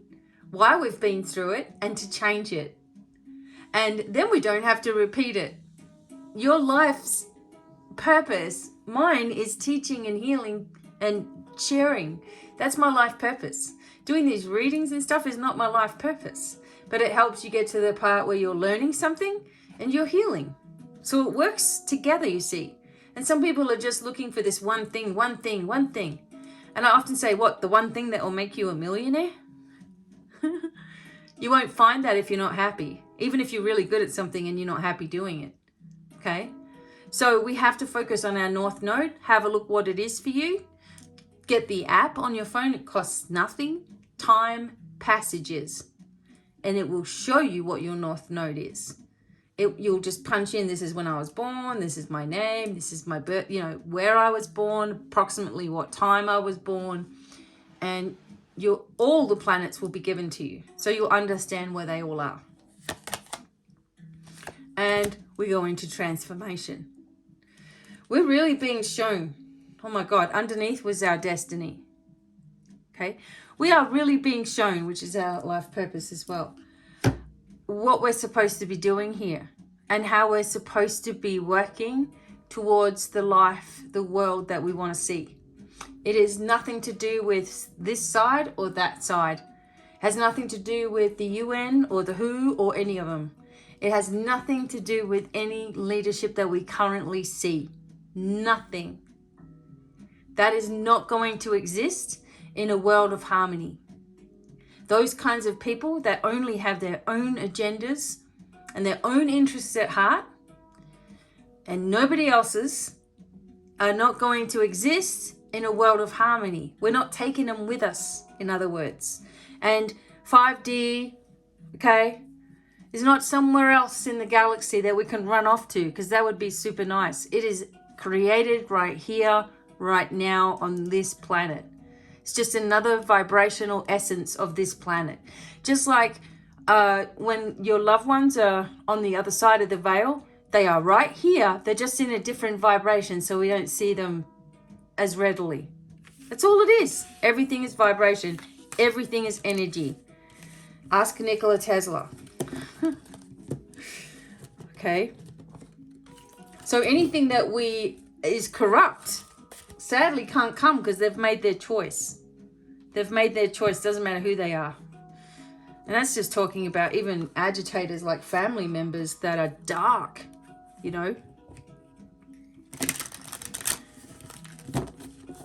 why we've been through it, and to change it. And then we don't have to repeat it. Your life's purpose, mine, is teaching and healing and sharing. That's my life purpose. Doing these readings and stuff is not my life purpose, but it helps you get to the part where you're learning something and you're healing. So it works together, you see. And some people are just looking for this one thing. And I often say, what, the one thing that will make you a millionaire? You won't find that if you're not happy, even if you're really good at something and you're not happy doing it. Okay? So we have to focus on our north node. Have a look what it is for you. Get the app on your phone. It costs nothing. Time passages. And it will show you what your north node is. You'll just punch in, this is when I was born, this is my name, this is my birth, where I was born, approximately what time I was born, and all the planets will be given to you. So you'll understand where they all are. And we go into transformation. We're really being shown, oh my God, underneath was our destiny. Okay? We are really being shown, which is our life purpose as well, what we're supposed to be doing here and how we're supposed to be working towards the life, the world that we want to see. It is nothing to do with this side or that side. It has nothing to do with the UN or the WHO or any of them. It has nothing to do with any leadership that we currently see. Nothing. That is not going to exist in a world of harmony. Those kinds of people that only have their own agendas and their own interests at heart and nobody else's are not going to exist in a world of harmony. We're not taking them with us, in other words. And 5D, okay, is not somewhere else in the galaxy that we can run off to, because that would be super nice. It is created right here, right now on this planet. It's just another vibrational essence of this planet. Just like when your loved ones are on the other side of the veil, they are right here. They're just in a different vibration, so we don't see them as readily. That's all it is. Everything is vibration. Everything is energy. Ask Nikola Tesla. Okay. So anything that is corrupt, sadly can't come because they've made their choice. They've made their choice. Doesn't matter who they are. And that's just talking about even agitators like family members that are dark,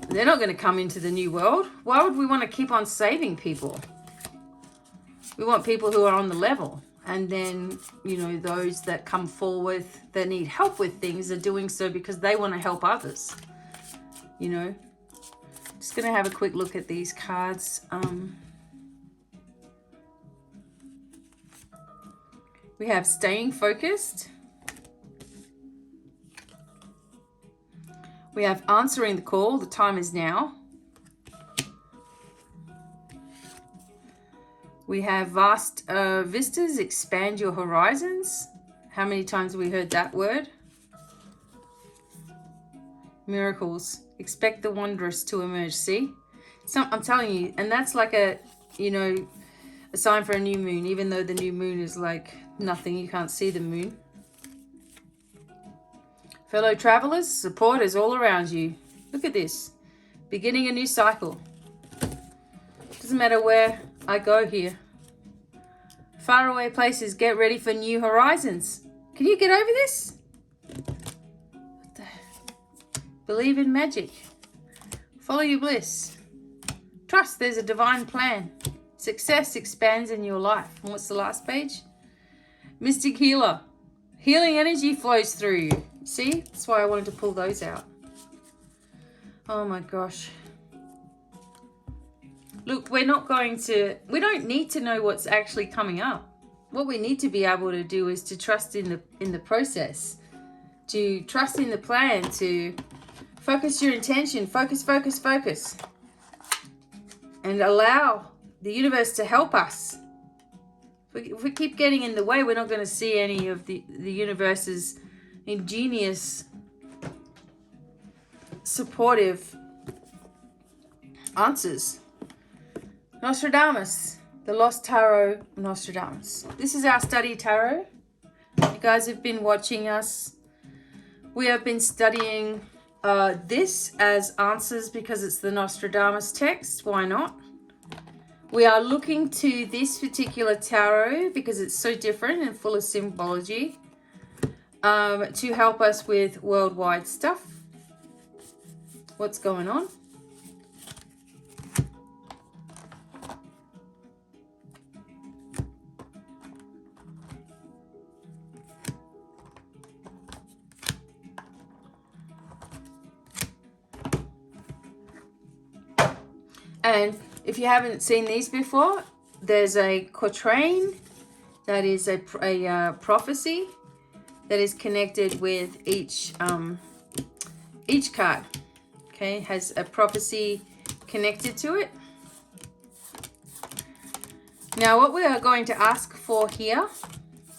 They're not going to come into the new world. Why would we want to keep on saving people? We want people who are on the level. And then, you know, those that come forward that need help with things are doing so because they want to help others, you know. Just going to have a quick look at these cards. We have staying focused. We have answering the call. The time is now. We have vast vistas, expand your horizons. How many times have we heard that word? Miracles, expect the wondrous to emerge. See, I'm telling you, and that's like a, you know, a sign for a new moon, even though the new moon is like nothing. You can't see the moon. Fellow travelers, support is all around you. Look at this. Beginning a new cycle. Doesn't matter where I go here. Faraway places, get ready for new horizons. Can you get over this? What the? Believe in magic. Follow your bliss. Trust there's a divine plan. Success expands in your life. And what's the last page? Mystic healer. Healing energy flows through you. See? That's why I wanted to pull those out. Oh my gosh. Look, we don't need to know what's actually coming up. What we need to be able to do is to trust in the process, to trust in the plan, to focus your intention, focus, and allow the universe to help us. If we keep getting in the way, we're not going to see any of the universe's ingenious, supportive answers. Nostradamus, the Lost Tarot Nostradamus. This is our study tarot. You guys have been watching us. We have been studying this as answers because it's the Nostradamus text. Why not? We are looking to this particular tarot because it's so different and full of symbology to help us with worldwide stuff. What's going on? And if you haven't seen these before, there's a quatrain that is a prophecy that is connected with each card. Okay, has a prophecy connected to it. Now, what we are going to ask for here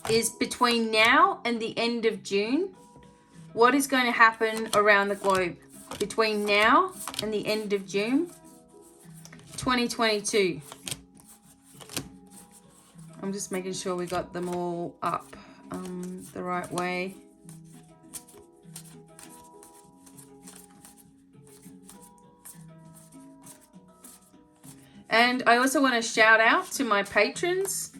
is between now and the end of June, what is going to happen around the globe between now and the end of June 2022. I'm just making sure we got them all up the right way. And I also want to shout out to my patrons.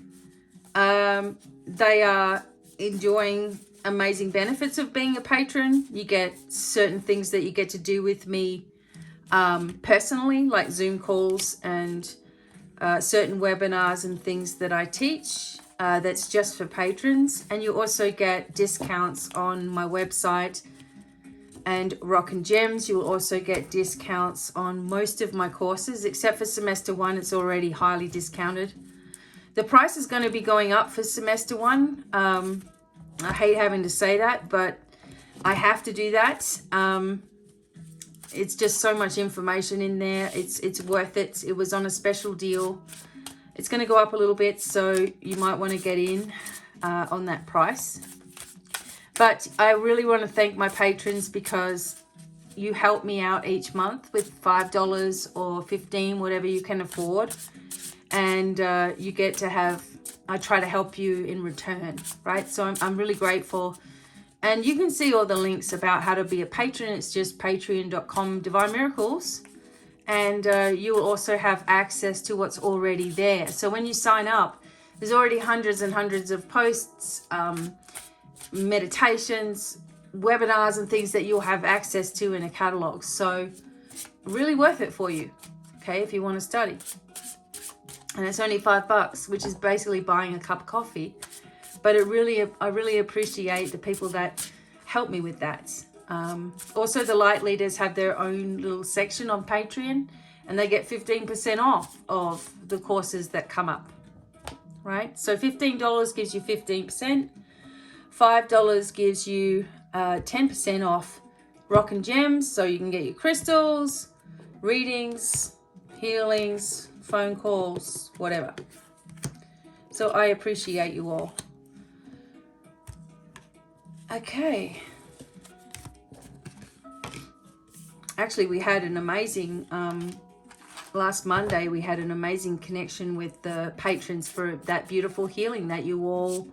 They are enjoying amazing benefits of being a patron. You get certain things that you get to do with me personally, like Zoom calls and certain webinars and things that I teach that's just for patrons. And you also get discounts on my website and Rock and Gems. You will also get discounts on most of my courses, except for semester 1. It's already highly discounted. The price is going to be going up for semester 1. I hate having to say that, but I have to do that. It's just so much information in there. It's worth it. It was on a special deal. It's going to go up a little bit, so you might want to get in on that price. But I really want to thank my patrons because you help me out each month with $5 or $15, whatever you can afford. And you get to have, I try to help you in return, right? So I'm really grateful. And you can see all the links about how to be a patron. It's just patreon.com Divine Miracles. And you will also have access to what's already there. So when you sign up, there's already hundreds and hundreds of posts, meditations, webinars, and things that you'll have access to in a catalog. So really worth it for you, okay, if you want to study. And it's only $5, which is basically buying a cup of coffee But I really appreciate the people that help me with that. Also, the light leaders have their own little section on Patreon, and they get 15% off of the courses that come up, right? So $15 gives you 15%. $5 gives you 10% off Rock and Gems, so you can get your crystals, readings, healings, phone calls, whatever. So I appreciate you all. Okay. Actually, we had an amazing, last Monday, we had an amazing connection with the patrons for that beautiful healing that you all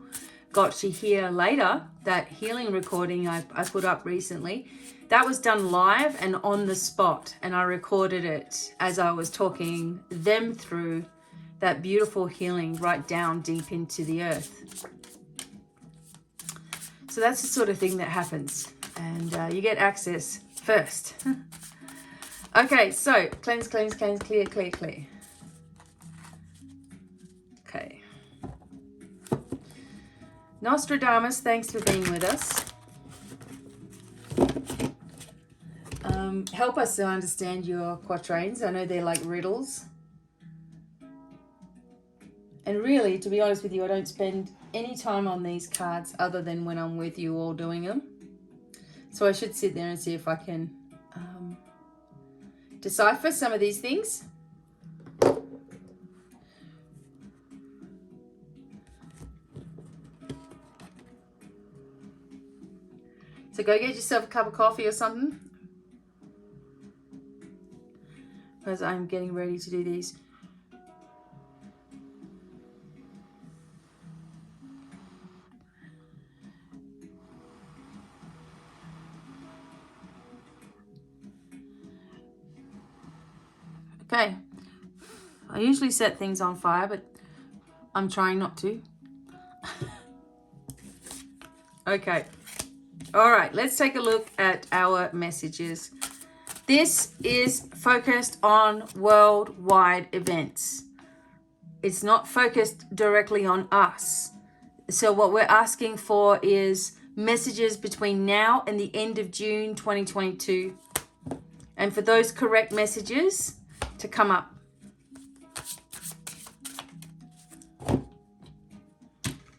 got to hear later. That healing recording I put up recently. That was done live and on the spot. And I recorded it as I was talking them through that beautiful healing right down deep into the earth. So that's the sort of thing that happens. And you get access first. Okay, so cleanse, cleanse, cleanse, clear, clear, clear. Okay. Nostradamus, thanks for being with us. Help us to understand your quatrains. I know they're like riddles. And really, to be honest with you, I don't spend any time on these cards other than when I'm with you all doing them. So I should sit there and see if I can decipher some of these things. So go get yourself a cup of coffee or something, because I'm getting ready to do these. Okay, I usually set things on fire, but I'm trying not to. Okay, all right, let's take a look at our messages. This is focused on worldwide events. It's not focused directly on us. So what we're asking for is messages between now and the end of June 2022. And for those correct messages to come up.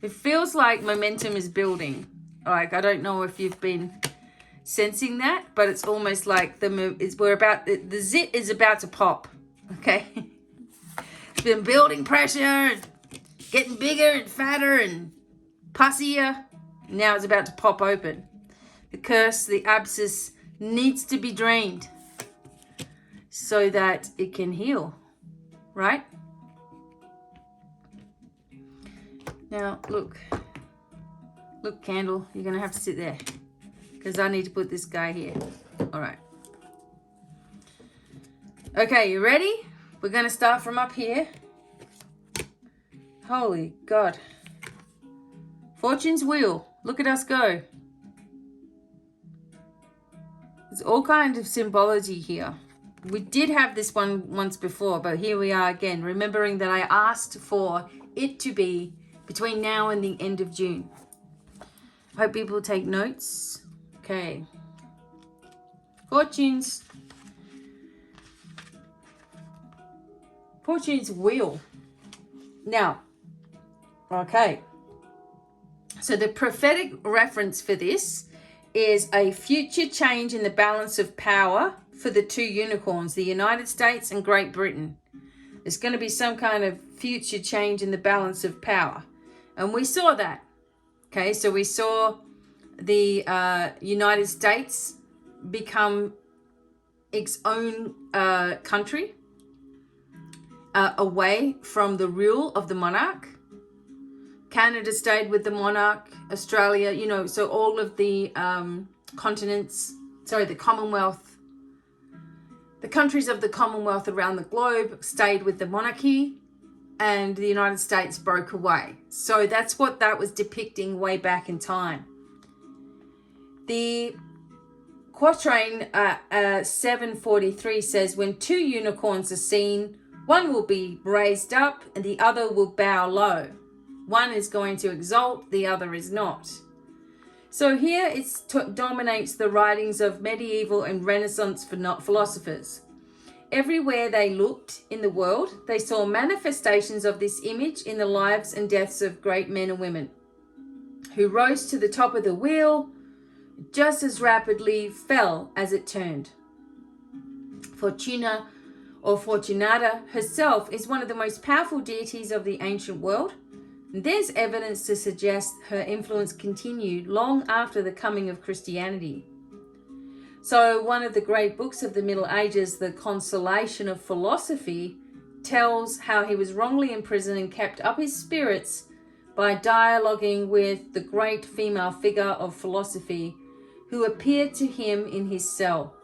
It feels like momentum is building. Like, I don't know if you've been sensing that, but it's almost like the zit is about to pop. Okay. It's been building pressure, getting bigger and fatter and pussier. Now it's about to pop open. The curse, the abscess needs to be drained so that it can heal, right? Now, look, Candle, you're going to have to sit there because I need to put this guy here. All right. Okay, you ready? We're going to start from up here. Holy God. Fortune's wheel. Look at us go. There's all kinds of symbology here. We did have this one once before, but here we are again, remembering that I asked for it to be between now and the end of June. Hope people take notes. Okay. Fortune's wheel. Now, okay. So the prophetic reference for this is a future change in the balance of power for the two unicorns, the United States and Great Britain. There's going to be some kind of future change in the balance of power. And we saw that. Okay, so we saw the United States become its own country, away from the rule of the monarch. Canada stayed with the monarch, Australia, you know, so all of the the Commonwealth, the countries of the Commonwealth around the globe stayed with the monarchy, and the United States broke away. So that's what that was depicting way back in time. The quatrain 743 says, when two unicorns are seen, one will be raised up and the other will bow low. One is going to exalt, the other is not. So here it dominates the writings of medieval and Renaissance philosophers. Everywhere they looked in the world, they saw manifestations of this image in the lives and deaths of great men and women who rose to the top of the wheel just as rapidly fell as it turned. Fortuna or Fortunata herself is one of the most powerful deities of the ancient world. There's evidence to suggest her influence continued long after the coming of Christianity. So one of the great books of the Middle Ages, The Consolation of Philosophy, tells how he was wrongly imprisoned and kept up his spirits by dialoguing with the great female figure of philosophy who appeared to him in his cell.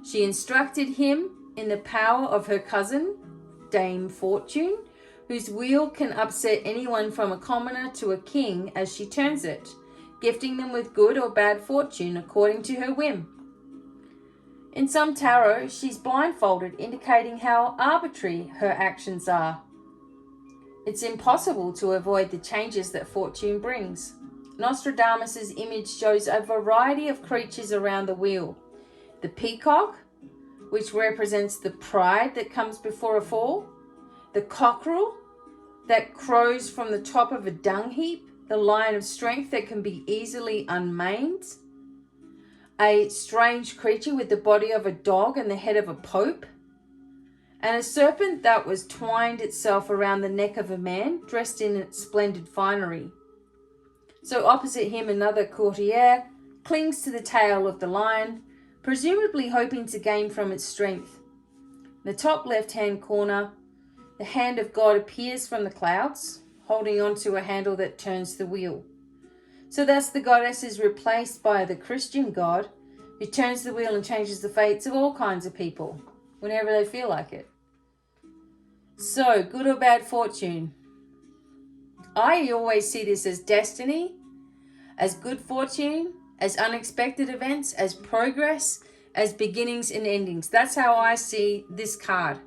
She instructed him in the power of her cousin, Dame Fortune, whose wheel can upset anyone from a commoner to a king as she turns it, gifting them with good or bad fortune according to her whim. In some tarot, she's blindfolded, indicating how arbitrary her actions are. It's impossible to avoid the changes that fortune brings. Nostradamus' image shows a variety of creatures around the wheel. The peacock, which represents the pride that comes before a fall. The cockerel, that crows from the top of a dung heap. The lion of strength that can be easily unmaimed. A strange creature with the body of a dog and the head of a pope. And a serpent that was twined itself around the neck of a man, dressed in its splendid finery. So opposite him, another courtier clings to the tail of the lion, presumably hoping to gain from its strength. In the top left-hand corner, the hand of God appears from the clouds, holding onto a handle that turns the wheel. So thus the goddess is replaced by the Christian God, who turns the wheel and changes the fates of all kinds of people, whenever they feel like it. So, good or bad fortune? I always see this as destiny, as good fortune, as unexpected events, as progress, as beginnings and endings. That's how I see this card.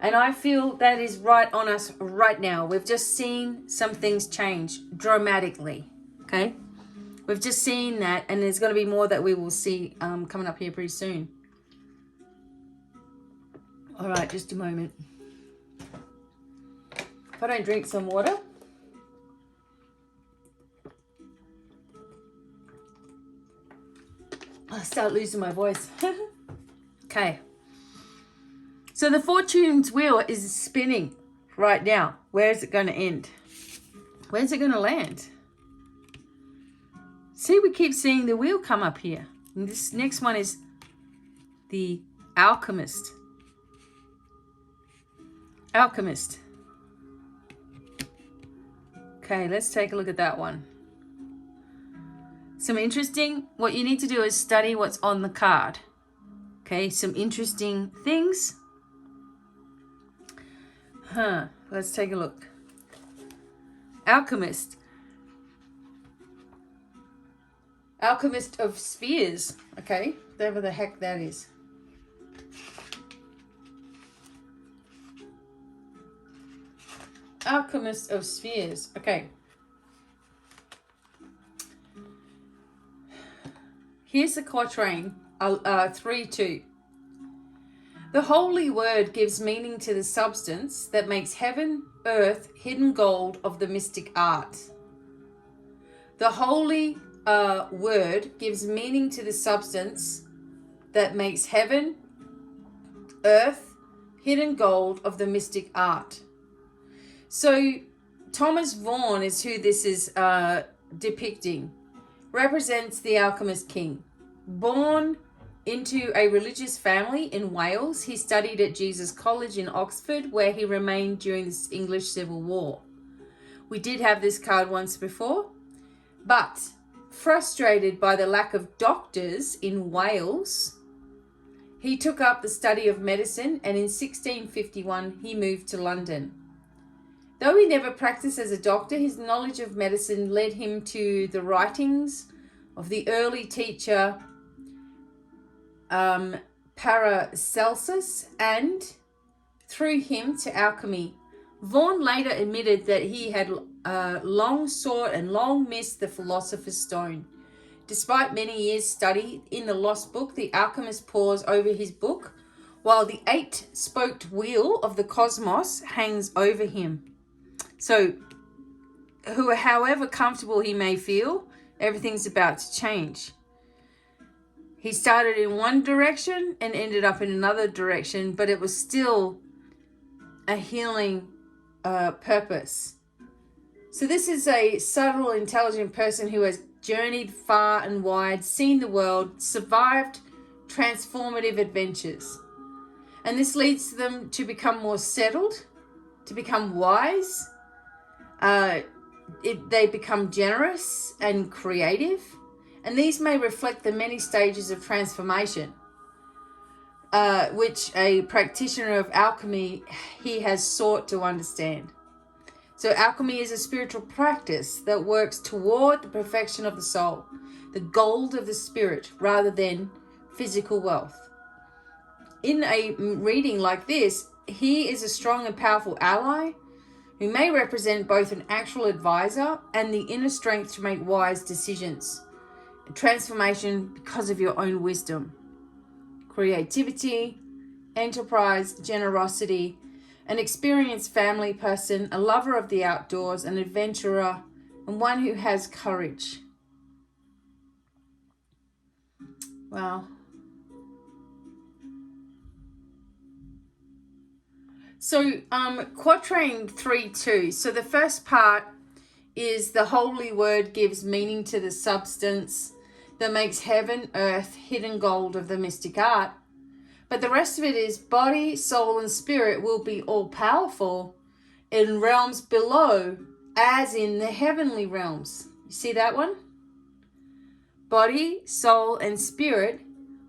And I feel that is right on us right now. We've just seen some things change dramatically, okay? We've just seen that, and there's going to be more that we will see coming up here pretty soon. All right, just a moment. If I don't drink some water. I start losing my voice. Okay. So the fortune's wheel is spinning right now. Where is it going to end? Where's it going to land? See, we keep seeing the wheel come up here. And this next one is the alchemist. Alchemist. Okay, let's take a look at that one. Some interesting, what you need to do is study what's on the card. Okay, some interesting things. Let's take a look. Alchemist. Alchemist of spheres. Okay, whatever the heck that is. Alchemist of spheres. Okay. Here's the quatrain, 3-2. The holy word gives meaning to the substance that makes heaven, earth, hidden gold of the mystic art. The holy word gives meaning to the substance that makes heaven, earth, hidden gold of the mystic art. So Thomas Vaughan is who this is depicting. Represents the alchemist king. Born into a religious family in Wales, he studied at Jesus College in Oxford, where he remained during the English Civil War. We did have this card once before, but frustrated by the lack of doctors in Wales, he took up the study of medicine, and in 1651 he moved to London. Though he never practiced as a doctor, his knowledge of medicine led him to the writings of the early teacher Paracelsus, and through him to alchemy, Vaughan later admitted that he had long sought and long missed the Philosopher's Stone. Despite many years' study in the Lost Book, the alchemist pores over his book, while the 8-spoked wheel of the cosmos hangs over him. So, however comfortable he may feel, everything's about to change. He started in one direction and ended up in another direction, but it was still a healing purpose. So this is a subtle, intelligent person who has journeyed far and wide, seen the world, survived transformative adventures. And this leads them to become more settled, to become wise. They become generous and creative. And these may reflect the many stages of transformation, which a practitioner of alchemy, he has sought to understand. So alchemy is a spiritual practice that works toward the perfection of the soul, the gold of the spirit, rather than physical wealth. In a reading like this, he is a strong and powerful ally who may represent both an actual advisor and the inner strength to make wise decisions. Transformation because of your own wisdom, creativity, enterprise, generosity, an experienced family person, a lover of the outdoors, an adventurer, and one who has courage. Wow. So quatrain 3-2. So the first part is the holy word gives meaning to the substance that makes heaven, earth, hidden gold of the mystic art. But the rest of it is body, soul, and spirit will be all powerful in realms below, as in the heavenly realms. You see that one? Body, soul, and spirit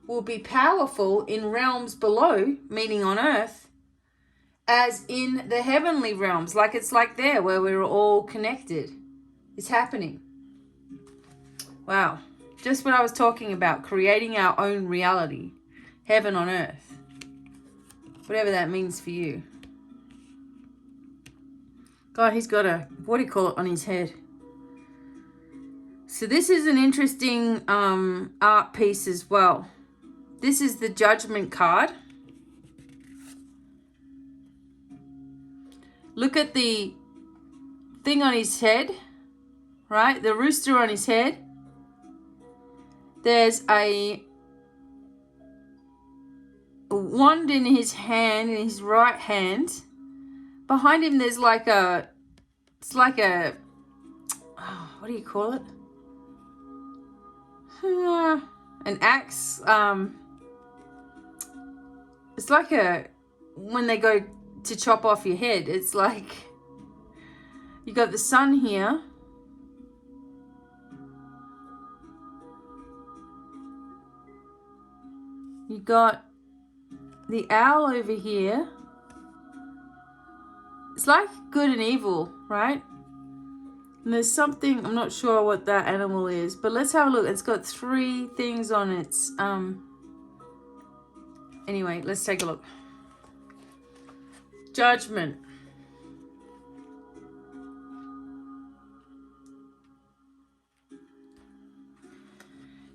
will be powerful in realms below, meaning on earth, as in the heavenly realms. Like it's like there where we're all connected. It's happening. Wow. Just what I was talking about, creating our own reality. Heaven on earth. Whatever that means for you. God, he's got a, what do you call it, on his head. So this is an interesting art piece as well. This is the Judgment card. Look at the thing on his head, right? The rooster on his head. There's a wand in his hand, in his right hand. Behind him there's like a, it's like a, oh, what do you call it? An axe. It's like a, when they go to chop off your head, it's like, you got the sun here. You got the owl over here. It's like good and evil, right? And there's something, I'm not sure what that animal is, but let's have a look. It's got 3 things on its, anyway, let's take a look. Judgment.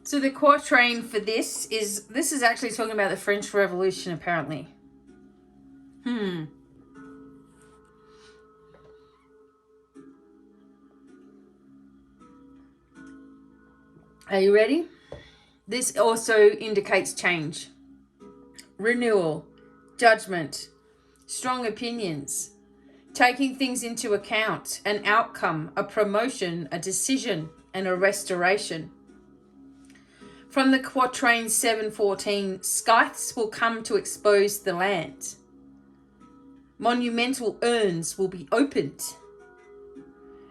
So the quatrain for this is actually talking about the French Revolution, apparently. Are you ready? This also indicates change, renewal, judgment, strong opinions, taking things into account, an outcome, a promotion, a decision, and a restoration. From the quatrain 7:14, scythes will come to expose the land. Monumental urns will be opened.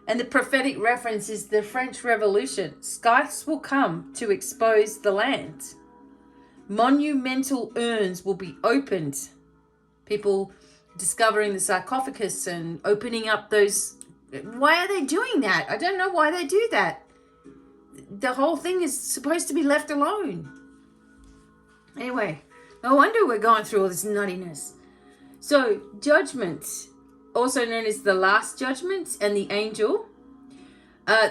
And the prophetic reference is the French Revolution. Scythes will come to expose the land. Monumental urns will be opened. People discovering the sarcophagus and opening up those. Why are they doing that? I don't know why they do that. The whole thing is supposed to be left alone. Anyway, no wonder we're going through all this nuttiness. So, judgment also known as the Last Judgment and the Angel.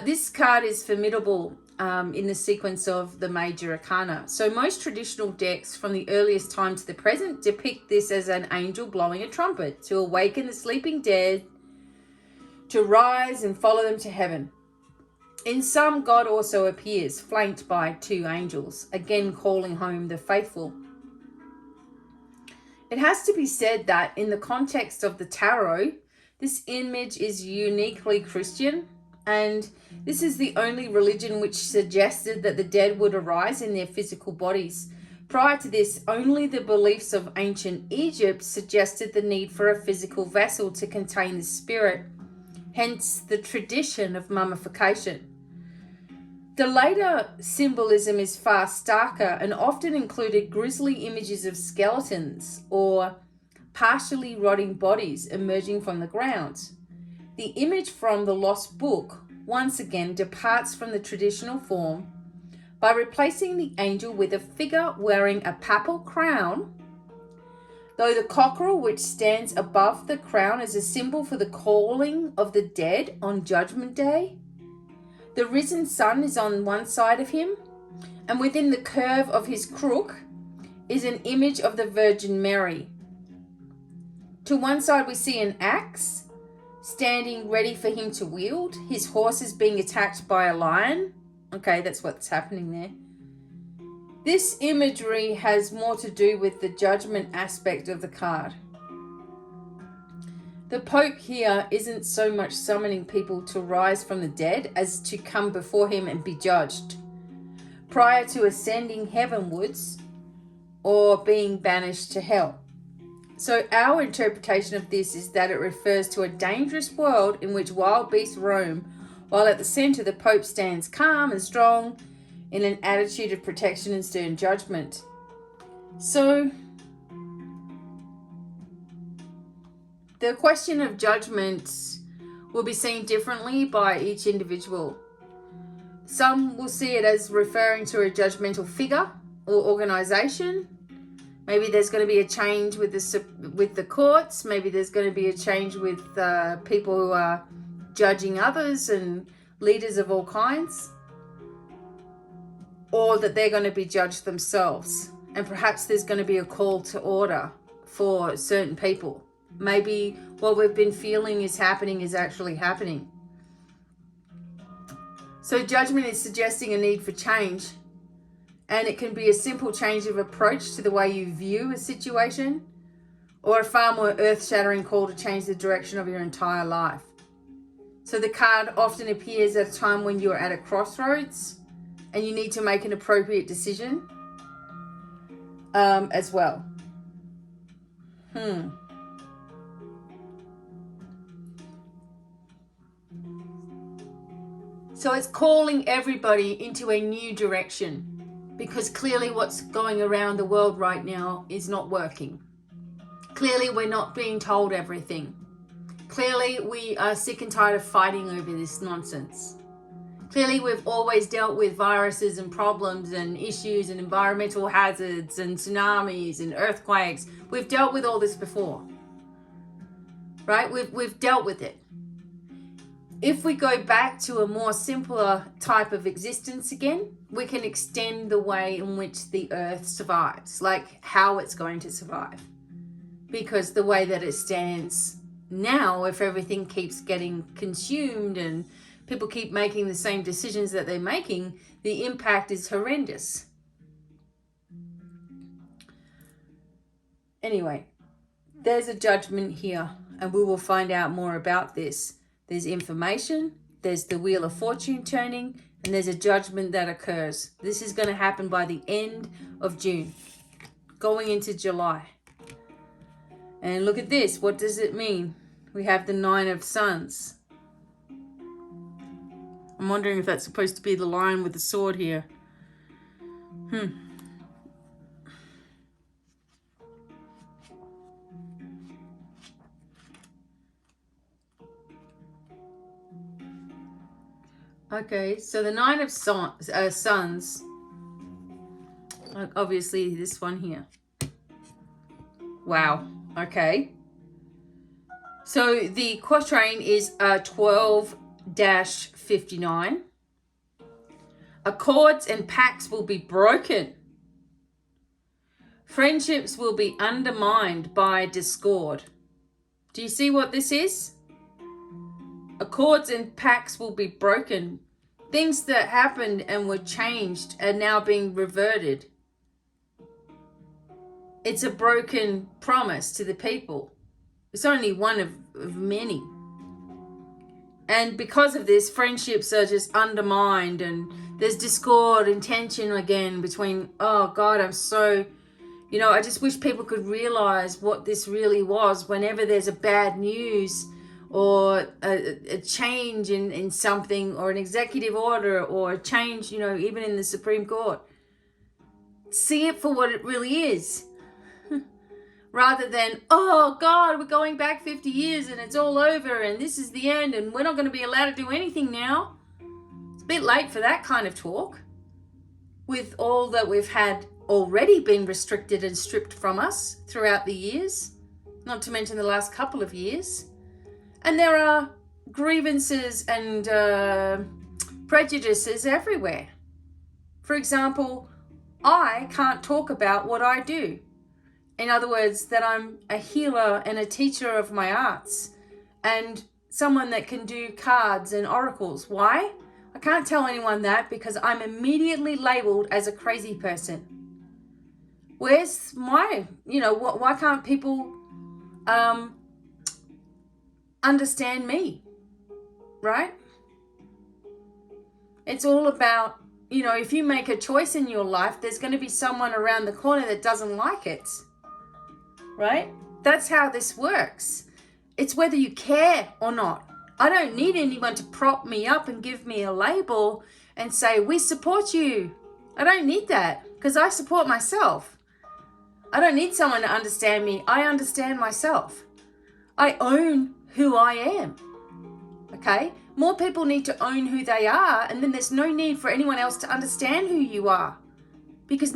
This card is formidable in the sequence of the major arcana. So most traditional decks from the earliest time to the present depict this as an angel blowing a trumpet to awaken the sleeping dead, to rise and follow them to heaven. In some, God also appears, flanked by 2 angels, again calling home the faithful. It has to be said that in the context of the tarot, this image is uniquely Christian, and this is the only religion which suggested that the dead would arise in their physical bodies. Prior to this, only the beliefs of ancient Egypt suggested the need for a physical vessel to contain the spirit, hence the tradition of mummification. The later symbolism is far starker and often included grisly images of skeletons or partially rotting bodies emerging from the ground. The image from the Lost Book once again departs from the traditional form by replacing the angel with a figure wearing a papal crown, though the cockerel which stands above the crown is a symbol for the calling of the dead on Judgment Day. The risen sun is on one side of him, and within the curve of his crook is an image of the Virgin Mary. To one side we see an axe standing ready for him to wield. His horse is being attacked by a lion. Okay, that's what's happening there. This imagery has more to do with the judgment aspect of the card. The Pope here isn't so much summoning people to rise from the dead as to come before him and be judged prior to ascending heavenwards or being banished to hell. So our interpretation of this is that it refers to a dangerous world in which wild beasts roam, while at the center the Pope stands calm and strong in an attitude of protection and stern judgment. So the question of judgment will be seen differently by each individual. Some will see it as referring to a judgmental figure or organization. Maybe there's going to be a change with the courts. Maybe there's going to be a change with people who are judging others and leaders of all kinds. Or that they're going to be judged themselves. And perhaps there's going to be a call to order for certain people. Maybe what we've been feeling is happening is actually happening. So judgment is suggesting a need for change. And it can be a simple change of approach to the way you view a situation, or a far more earth-shattering call to change the direction of your entire life. So the card often appears at a time when you're at a crossroads and you need to make an appropriate decision as well. So it's calling everybody into a new direction. Because clearly what's going around the world right now is not working. Clearly we're not being told everything. Clearly we are sick and tired of fighting over this nonsense. Clearly we've always dealt with viruses and problems and issues and environmental hazards and tsunamis and earthquakes. We've dealt with all this before. Right? We've dealt with it. If we go back to a more simpler type of existence again, we can extend the way in which the earth survives, like how it's going to survive. Because the way that it stands now, if everything keeps getting consumed and people keep making the same decisions that they're making, the impact is horrendous. Anyway, there's a judgment here, and we will find out more about this. There's information, there's the Wheel of Fortune turning, and there's a judgment that occurs. This is going to happen by the end of June, going into July. And look at this. What does it mean? We have the 9 of Sons. I'm wondering if that's supposed to be the lion with the sword here. Okay, so the 9 of Sons, obviously this one here. Wow, okay. So the quatrain is 12-59. Accords and pacts will be broken. Friendships will be undermined by discord. Do you see what this is? Accords and pacts will be broken. Things that happened and were changed are now being reverted. It's a broken promise to the people. It's only one of many. And because of this, friendships are just undermined, and there's discord and tension again between, oh God, I'm so, I just wish people could realize what this really was whenever there's a bad news or a change in something, or an executive order, or a change, even in the Supreme Court. See it for what it really is. Rather than, oh God, we're going back 50 years and it's all over and this is the end and we're not going to be allowed to do anything now. It's a bit late for that kind of talk. With all that we've had already been restricted and stripped from us throughout the years, not to mention the last couple of years. And there are grievances and prejudices everywhere. For example, I can't talk about what I do. In other words, that I'm a healer and a teacher of my arts and someone that can do cards and oracles. Why? I can't tell anyone that because I'm immediately labeled as a crazy person. Where's my, why can't people understand me, right? It's all about, if you make a choice in your life, there's going to be someone around the corner that doesn't like it. Right? That's how this works. It's whether you care or not. I don't need anyone to prop me up and give me a label and say, we support you. I don't need that because I support myself. I don't need someone to understand me. I understand myself. I own who I am. Okay? More people need to own who they are, and then there's no need for anyone else to understand who you are. Because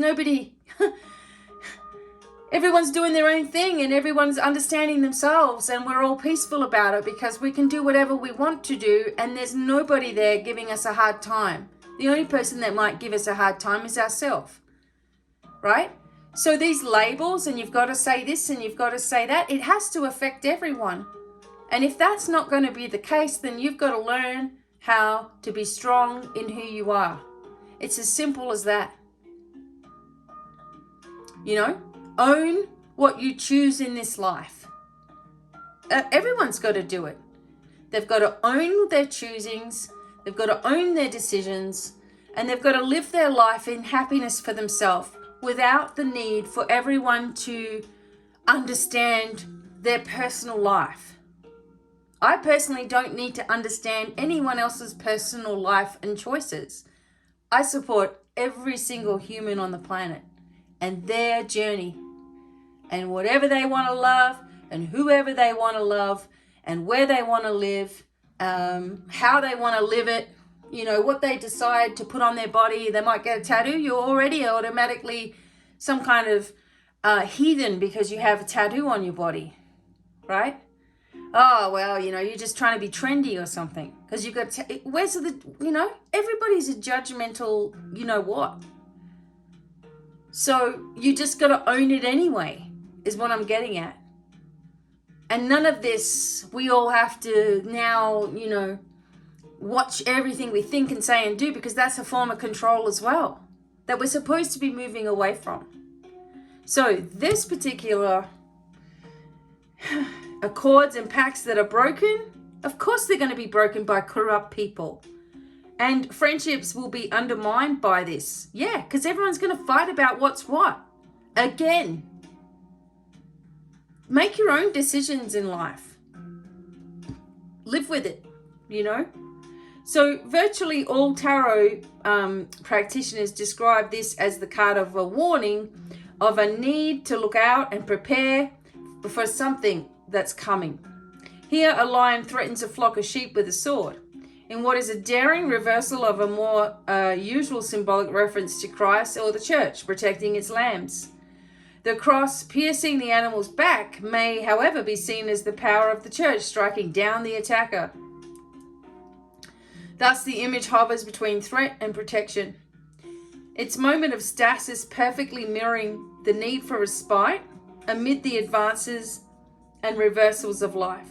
everyone's doing their own thing and everyone's understanding themselves, and we're all peaceful about it because we can do whatever we want to do and there's nobody there giving us a hard time. The only person that might give us a hard time is ourselves, right? So these labels, and you've got to say this and you've got to say that, it has to affect everyone. And if that's not going to be the case, then you've got to learn how to be strong in who you are. It's as simple as that. Own what you choose in this life. Everyone's got to do it. They've got to own their choosings. They've got to own their decisions. And they've got to live their life in happiness for themselves without the need for everyone to understand their personal life. I personally don't need to understand anyone else's personal life and choices. I support every single human on the planet and their journey and whatever they want to love and whoever they want to love and where they want to live, how they want to live it, what they decide to put on their body. They might get a tattoo. You're already automatically some kind of heathen because you have a tattoo on your body, right? Oh, well, you're just trying to be trendy or something because you've got, everybody's a judgmental, what? So you just got to own it anyway, is what I'm getting at. And none of this, we all have to now, watch everything we think and say and do, because that's a form of control as well that we're supposed to be moving away from. So this particular accords and pacts that are broken, of course they're going to be broken by corrupt people. And friendships will be undermined by this. Yeah, because everyone's going to fight about what's what. Again, make your own decisions in life. Live with it, So virtually all tarot practitioners describe this as the card of a warning of a need to look out and prepare for something that's coming. Here, a lion threatens a flock of sheep with a sword, in what is a daring reversal of a more usual symbolic reference to Christ or the church protecting its lambs. The cross piercing the animal's back may, however, be seen as the power of the church striking down the attacker. Thus, the image hovers between threat and protection. Its moment of stasis perfectly mirroring the need for respite amid the advances and reversals of life.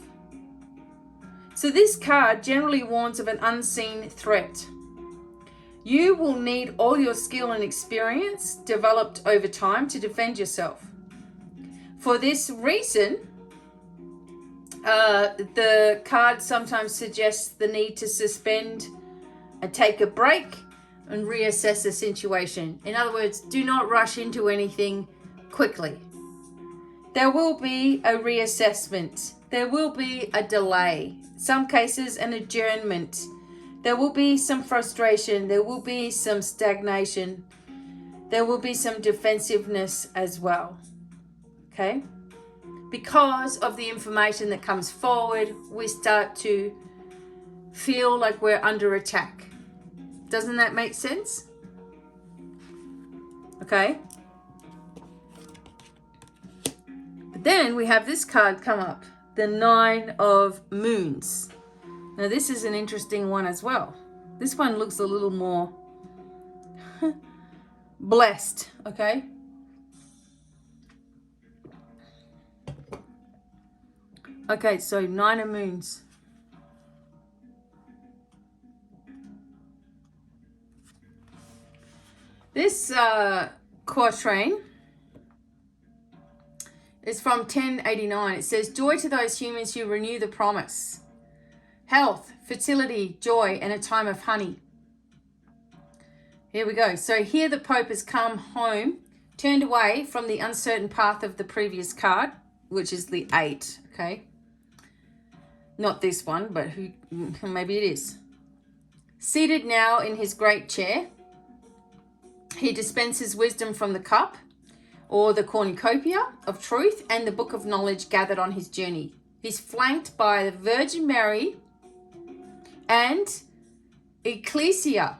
So this card generally warns of an unseen threat. You will need all your skill and experience developed over time to defend yourself. For this reason, the card sometimes suggests the need to suspend and take a break and reassess the situation. In other words, do not rush into anything quickly. There will be a reassessment. There will be a delay. Some cases, an adjournment. There will be some frustration. There will be some stagnation. There will be some defensiveness as well. Okay? Because of the information that comes forward, we start to feel like we're under attack. Doesn't that make sense? Okay? But then we have this card come up. The 9 of Moons. Now this is an interesting one as well. This one looks a little more blessed, okay? Okay, so 9 of Moons. This quatrain is from 1089. It says, joy to those humans who renew the promise. Health, fertility, joy, and a time of honey. Here we go. So here the Pope has come home, turned away from the uncertain path of the previous card, which is the 8, okay? Not this one, but who maybe it is. Seated now in his great chair, he dispenses wisdom from the cup, or the cornucopia of truth, and the book of knowledge gathered on his journey. He's flanked by the Virgin Mary and Ecclesia,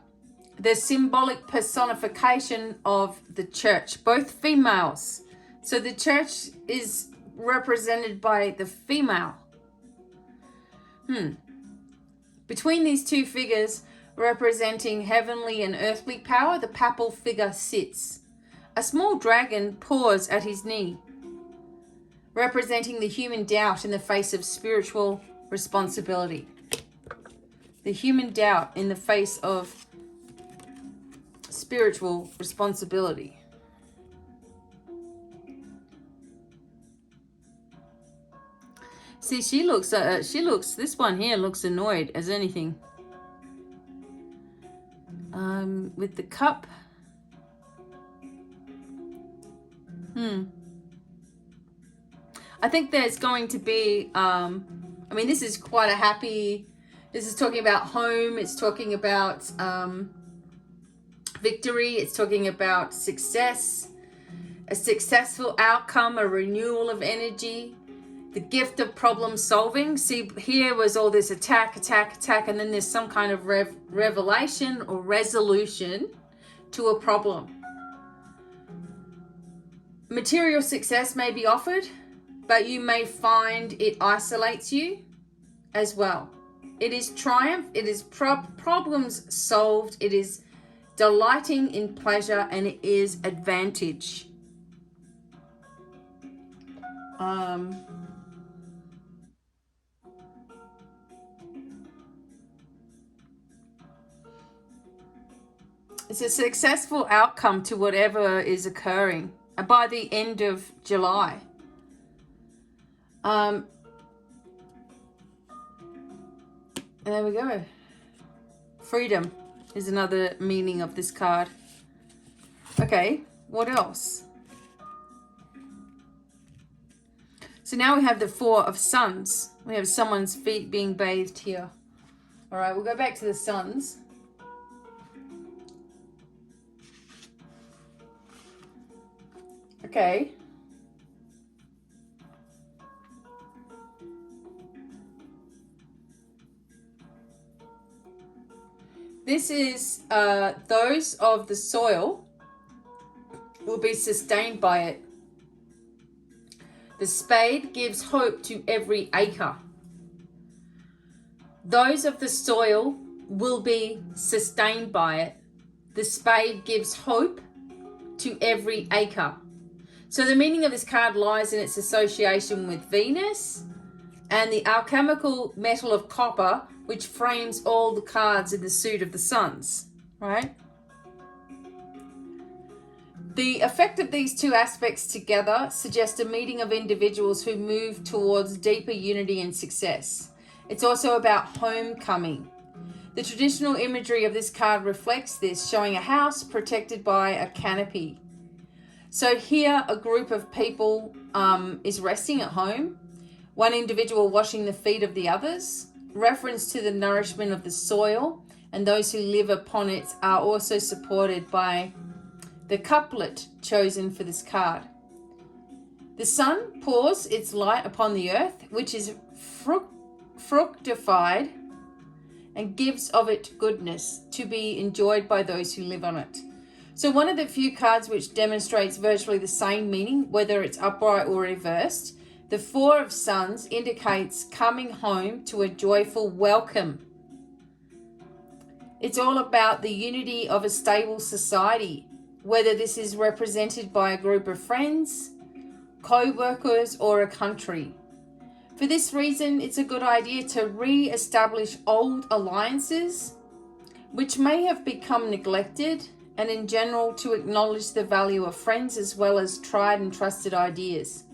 the symbolic personification of the church, both females. So the church is represented by the female. Between these two figures, representing heavenly and earthly power, the papal figure sits. A small dragon paws at his knee, representing the human doubt in the face of spiritual responsibility. The human doubt in the face of spiritual responsibility. See, this one here looks annoyed as anything. With the cup. I think there's going to be, this is quite a happy, this is talking about home, it's talking about victory, it's talking about success, a successful outcome, a renewal of energy, the gift of problem solving. See, here was all this attack, and then there's some kind of revelation or resolution to a problem. Material success may be offered, but you may find it isolates you as well. It is triumph, it is problems solved, it is delighting in pleasure, and it is advantage. It's a successful outcome to whatever is occurring by the end of July. And there we go. Freedom is another meaning of this card. Okay, what else? So now we have the 4 of Suns. We have someone's feet being bathed here. All right, we'll go back to the Suns. Okay. This is those of the soil will be sustained by it. The spade gives hope to every acre. Those of the soil will be sustained by it. The spade gives hope to every acre. So the meaning of this card lies in its association with Venus and the alchemical metal of copper, which frames all the cards in the suit of the suns, right? The effect of these two aspects together suggests a meeting of individuals who move towards deeper unity and success. It's also about homecoming. The traditional imagery of this card reflects this, showing a house protected by a canopy. So here a group of people is resting at home, one individual washing the feet of the others. Reference to the nourishment of the soil and those who live upon it are also supported by the couplet chosen for this card. The sun pours its light upon the earth, which is fructified and gives of it goodness to be enjoyed by those who live on it. So one of the few cards which demonstrates virtually the same meaning, whether it's upright or reversed, the Four of Suns indicates coming home to a joyful welcome. It's all about the unity of a stable society, whether this is represented by a group of friends, co-workers, or a country. For this reason, it's a good idea to re-establish old alliances, which may have become neglected, and in general to acknowledge the value of friends as well as tried and trusted ideas.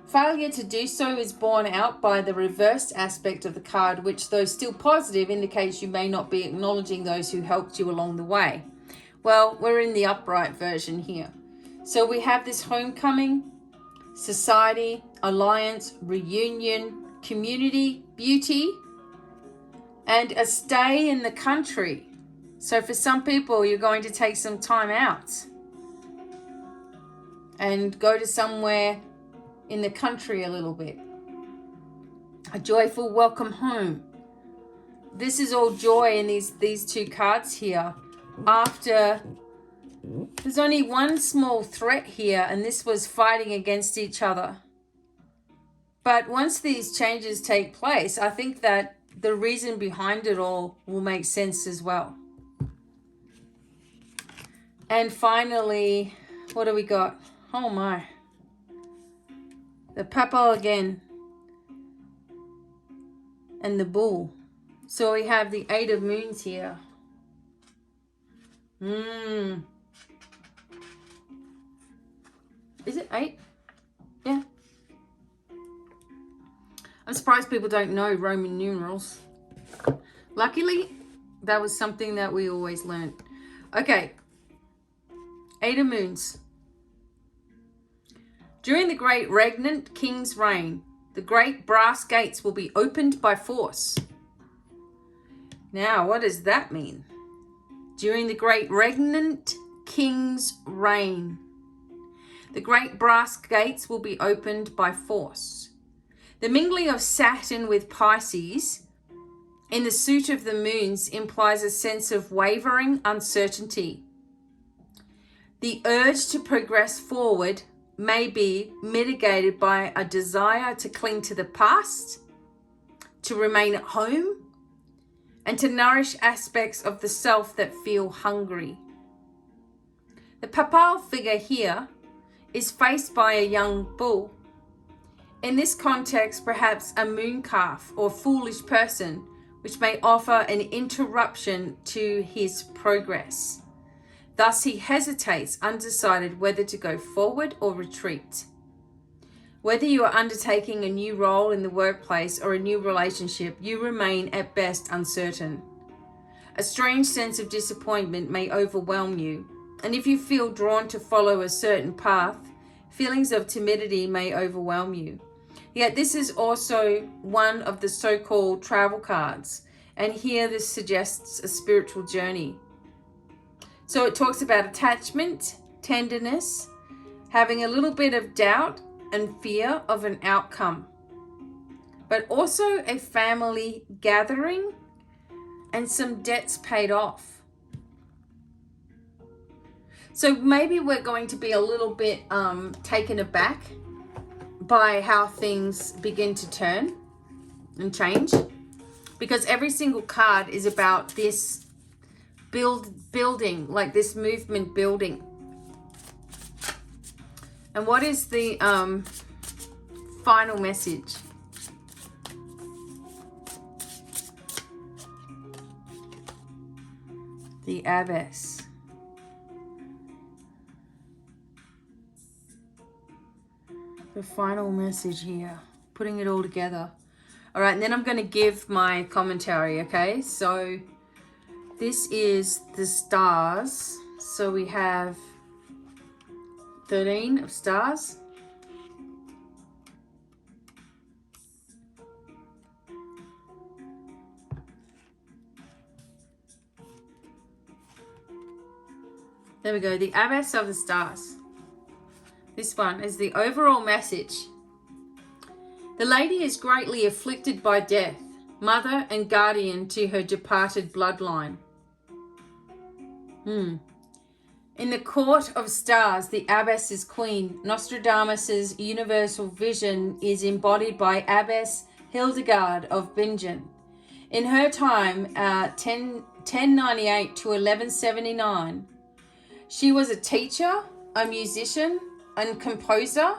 Failure to do so is borne out by the reversed aspect of the card, which, though still positive, indicates you may not be acknowledging those who helped you along the way. Well, we're in the upright version here. So we have this homecoming, society, alliance, reunion, community, beauty, and a stay in the country. So for some people, you're going to take some time out and go to somewhere in the country a little bit. A joyful welcome home. This is all joy in these two cards here. After there's only one small threat here, and this was fighting against each other. But once these changes take place, I think that the reason behind it all will make sense as well. And finally, what do we got? Oh my. The Papa again. And the Bull. So we have the Eight of Moons here. Is it 8? Yeah. I'm surprised people don't know Roman numerals. Luckily, that was something that we always learned. Okay. Eight of Moons. During the great regnant king's reign, the great brass gates will be opened by force. Now, what does that mean? During the great regnant king's reign, the great brass gates will be opened by force. The mingling of Saturn with Pisces in the suit of the moons implies a sense of wavering uncertainty. The urge to progress forward may be mitigated by a desire to cling to the past, to remain at home, and to nourish aspects of the self that feel hungry. The papal figure here is faced by a young bull. In this context, perhaps a moon calf or foolish person, which may offer an interruption to his progress. Thus, he hesitates, undecided whether to go forward or retreat. Whether you are undertaking a new role in the workplace or a new relationship, you remain at best uncertain. A strange sense of disappointment may overwhelm you, and if you feel drawn to follow a certain path, feelings of timidity may overwhelm you. Yet this is also one of the so-called travel cards, and here this suggests a spiritual journey. So it talks about attachment, tenderness, having a little bit of doubt and fear of an outcome, but also a family gathering and some debts paid off. So maybe we're going to be a little bit taken aback by how things begin to turn and change, because every single card is about this building, like this movement building. And what is the final message? The Abbess. The final message here, putting it all together. All right, and then I'm going to give my commentary, okay? So this is the stars. So we have 13 of stars. There we go, the Abbess of the Stars. This one is the overall message. The lady is greatly afflicted by death, mother and guardian to her departed bloodline. In the court of stars, the Abbess is queen. Nostradamus's universal vision is embodied by Abbess Hildegard of Bingen. In her time, 1098 to 1179, she was a teacher, a musician, and composer,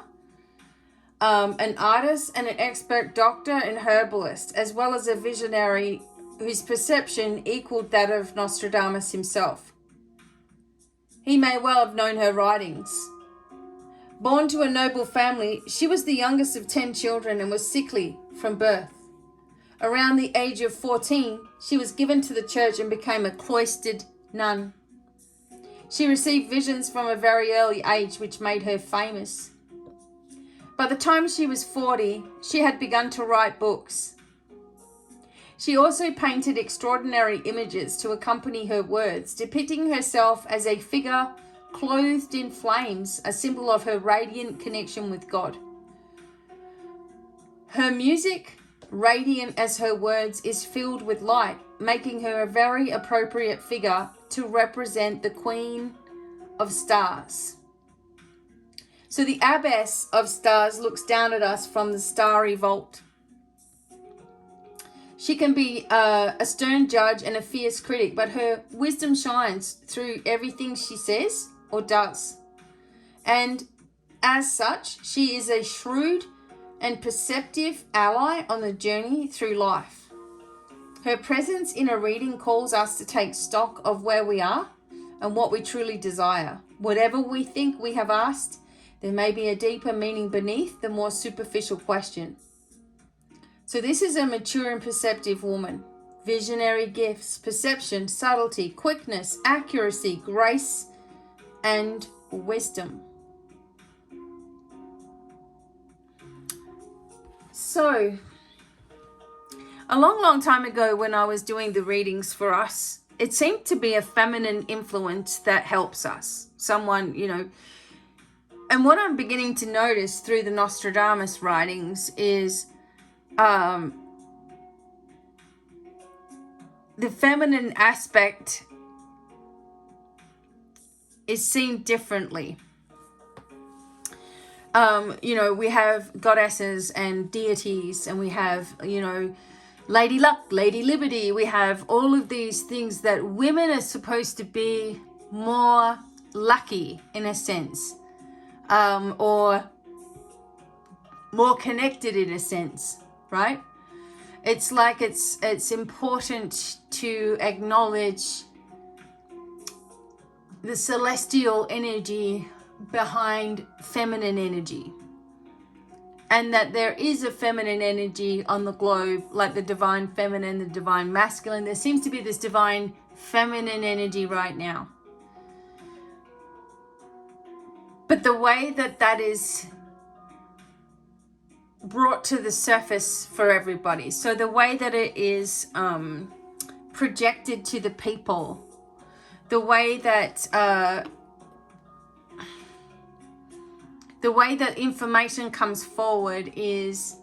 an artist, and an expert doctor and herbalist, as well as a visionary whose perception equaled that of Nostradamus himself. He may well have known her writings. Born to a noble family, she was the youngest of 10 children and was sickly from birth. Around the age of 14, she was given to the church and became a cloistered nun. She received visions from a very early age, which made her famous. By the time she was 40, she had begun to write books. She also painted extraordinary images to accompany her words, depicting herself as a figure clothed in flames, a symbol of her radiant connection with God. Her music, radiant as her words, is filled with light, making her a very appropriate figure to represent the Queen of Stars. So the Abbess of Stars looks down at us from the starry vault. She can be a stern judge and a fierce critic, but her wisdom shines through everything she says or does. And as such, she is a shrewd and perceptive ally on the journey through life. Her presence in a reading calls us to take stock of where we are and what we truly desire. Whatever we think we have asked, there may be a deeper meaning beneath the more superficial question. So this is a mature and perceptive woman. Visionary gifts, perception, subtlety, quickness, accuracy, grace, and wisdom. So, a long time ago when I was doing the readings for us, it seemed to be a feminine influence that helps us. Someone, and what I'm beginning to notice through the Nostradamus writings is the feminine aspect is seen differently. We have goddesses and deities, and we have, Lady Luck, Lady Liberty. We have all of these things that women are supposed to be more lucky in a sense, or more connected in a sense, right? It's like it's important to acknowledge the celestial energy behind feminine energy, and that there is a feminine energy on the globe, like the divine feminine, the divine masculine. There seems to be this divine feminine energy right now. But the way that is brought to the surface for everybody, so the way that it is projected to the people, the way that information comes forward is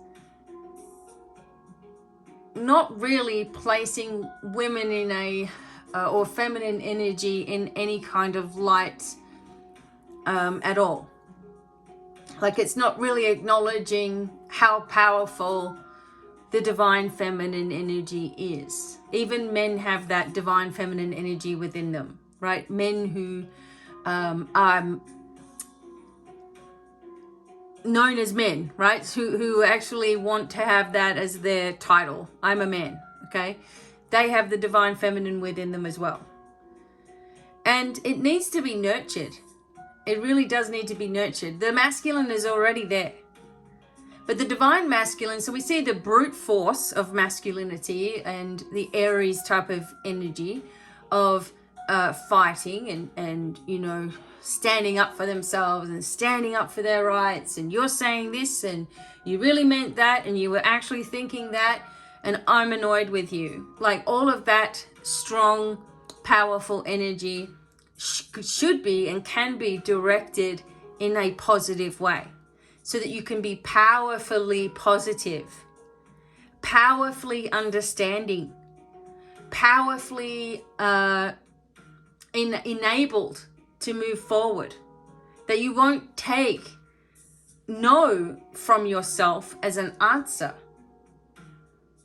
not really placing women in or feminine energy in any kind of light at all. Like it's not really acknowledging how powerful the divine feminine energy is. Even men have that divine feminine energy within them, right? Men who are known as men, right? Who actually want to have that as their title. I'm a man, okay? They have the divine feminine within them as well. And it needs to be nurtured. It really does need to be nurtured. The masculine is already there. But the divine masculine, so we see the brute force of masculinity and the Aries type of energy of fighting and you know, standing up for themselves and standing up for their rights, and you're saying this and you really meant that and you were actually thinking that and I'm annoyed with you. Like all of that strong, powerful energy should be and can be directed in a positive way, so that you can be powerfully positive, powerfully understanding, powerfully enabled to move forward. That you won't take no from yourself as an answer.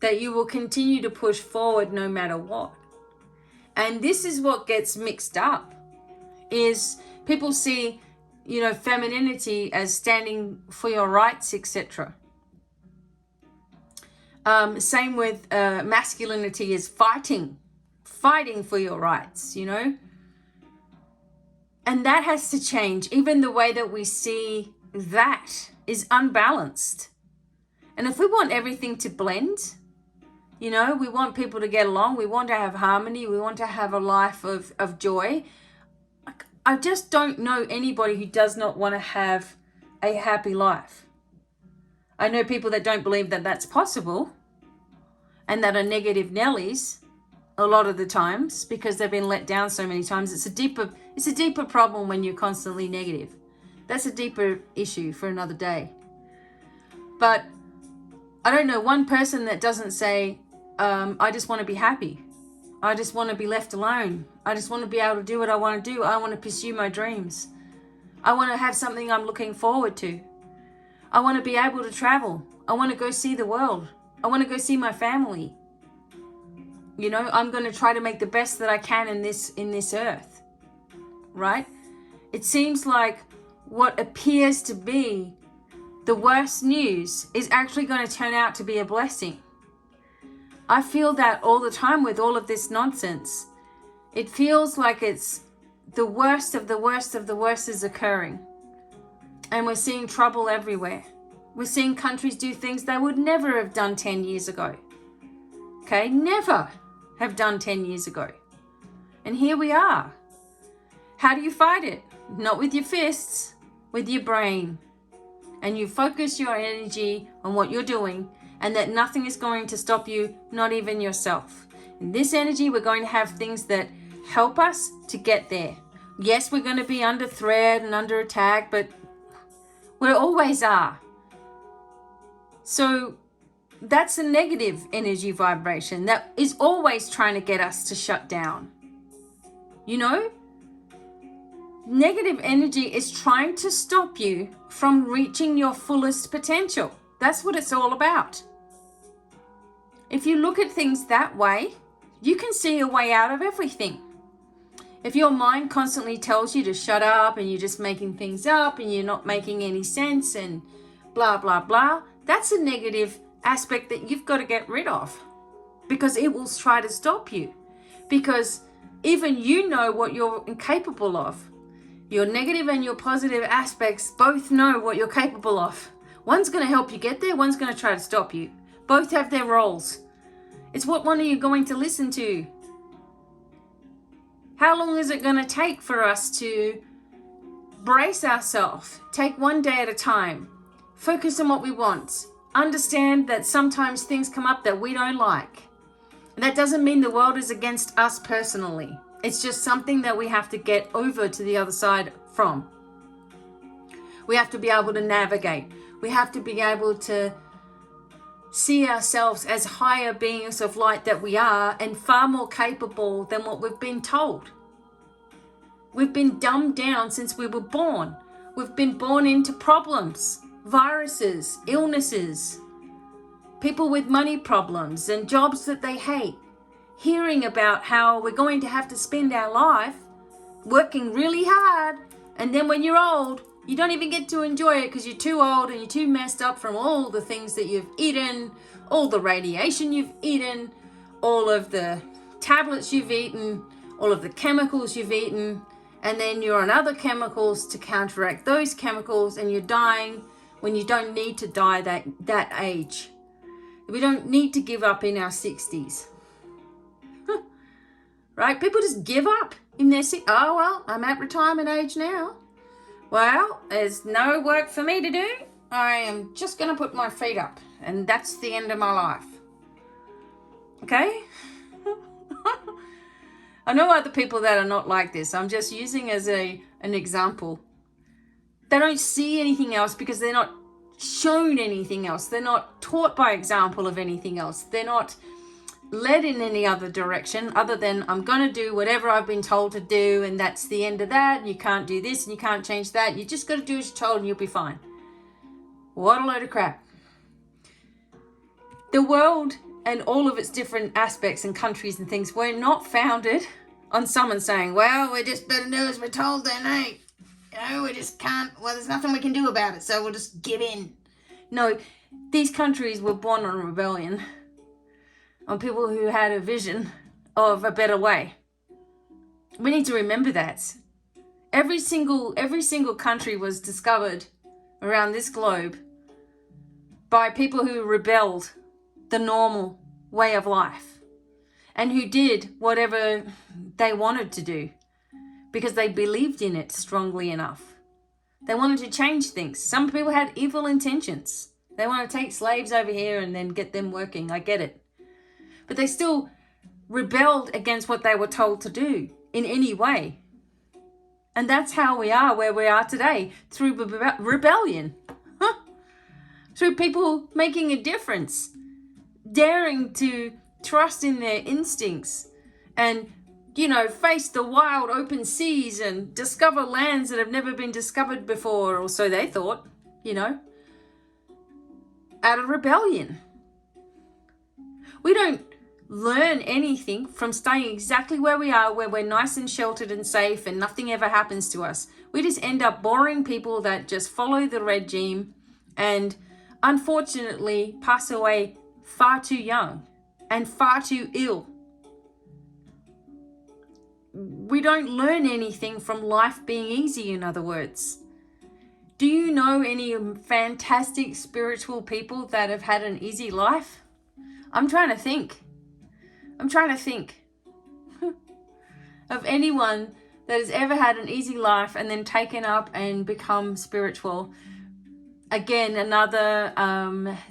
That you will continue to push forward no matter what. And this is what gets mixed up, is people see, you know, femininity as standing for your rights, etc. Same with masculinity is fighting for your rights, you know. And that has to change. Even the way that we see that is unbalanced. And if we want everything to blend, you know, we want people to get along, we want to have harmony, we want to have a life of joy. I just don't know anybody who does not want to have a happy life. I know people that don't believe that that's possible and that are negative Nellies a lot of the times because they've been let down so many times. It's a deeper problem when you're constantly negative. That's a deeper issue for another day. But I don't know one person that doesn't say, I just want to be happy. I just want to be left alone. I just want to be able to do what I want to do. I want to pursue my dreams. I want to have something I'm looking forward to. I want to be able to travel. I want to go see the world. I want to go see my family. You know, I'm going to try to make the best that I can in this earth. Right? It seems like what appears to be the worst news is actually going to turn out to be a blessing. I feel that all the time with all of this nonsense. It feels like it's the worst of the worst of the worst is occurring. And we're seeing trouble everywhere. We're seeing countries do things they would never have done 10 years ago. Okay? Never have done 10 years ago. And here we are. How do you fight it? Not with your fists, with your brain. And you focus your energy on what you're doing, and that nothing is going to stop you, not even yourself. In this energy, we're going to have things that help us to get there. Yes, we're going to be under threat and under attack, but we always are. So that's a negative energy vibration that is always trying to get us to shut down. You know? Negative energy is trying to stop you from reaching your fullest potential. That's what it's all about. If you look at things that way, you can see a way out of everything. If your mind constantly tells you to shut up and you're just making things up and you're not making any sense and blah, blah, blah, that's a negative aspect that you've got to get rid of, because it will try to stop you. Because even you know what you're incapable of. Your negative and your positive aspects both know what you're capable of. One's going to help you get there, one's going to try to stop you. Both have their roles. It's what one are you going to listen to? How long is it going to take for us to brace ourselves, take one day at a time, focus on what we want, understand that sometimes things come up that we don't like. And that doesn't mean the world is against us personally. It's just something that we have to get over to the other side from. We have to be able to navigate. We have to be able to see ourselves as higher beings of light that we are, and far more capable than what we've been told. We've been dumbed down since we were born. We've been born into problems, viruses, illnesses, people with money problems and jobs that they hate. Hearing about how we're going to have to spend our life working really hard, and then when you're old, you don't even get to enjoy it because you're too old and you're too messed up from all the things that you've eaten, all the radiation you've eaten, all of the tablets you've eaten, all of the chemicals you've eaten, and then you're on other chemicals to counteract those chemicals, and you're dying when you don't need to die that age. We don't need to give up in our 60s. Right? People just give up in their oh, well, I'm at retirement age now. Well, there's no work for me to do. I am just going to put my feet up, and that's the end of my life. Okay? I know other people that are not like this. I'm just using as an example. They don't see anything else because they're not shown anything else. They're not taught by example of anything else. They're not led in any other direction other than I'm going to do whatever I've been told to do, and that's the end of that. And you can't do this and you can't change that. You just got to do as you're told and you'll be fine. What a load of crap. The world and all of its different aspects and countries and things were not founded on someone saying, well, we just better do as we're told then, eh? You know, we just can't, well, there's nothing we can do about it, so we'll just give in. No, these countries were born on rebellion, on people who had a vision of a better way. We need to remember that. Every single country was discovered around this globe by people who rebelled the normal way of life and who did whatever they wanted to do because they believed in it strongly enough. They wanted to change things. Some people had evil intentions. They want to take slaves over here and then get them working. I get it. But they still rebelled against what they were told to do in any way. And that's how we are where we are today, through rebellion. Through people making a difference, daring to trust in their instincts and, you know, face the wild open seas and discover lands that have never been discovered before, or so they thought, you know, out of rebellion. We don't learn anything from staying exactly where we are, where we're nice and sheltered and safe and nothing ever happens to us. We just end up boring people that just follow the regime and unfortunately pass away far too young and far too ill. We don't learn anything from life being easy, in other words. Do you know any fantastic spiritual people that have had an easy life? I'm trying to think of anyone that has ever had an easy life and then taken up and become spiritual. Again, another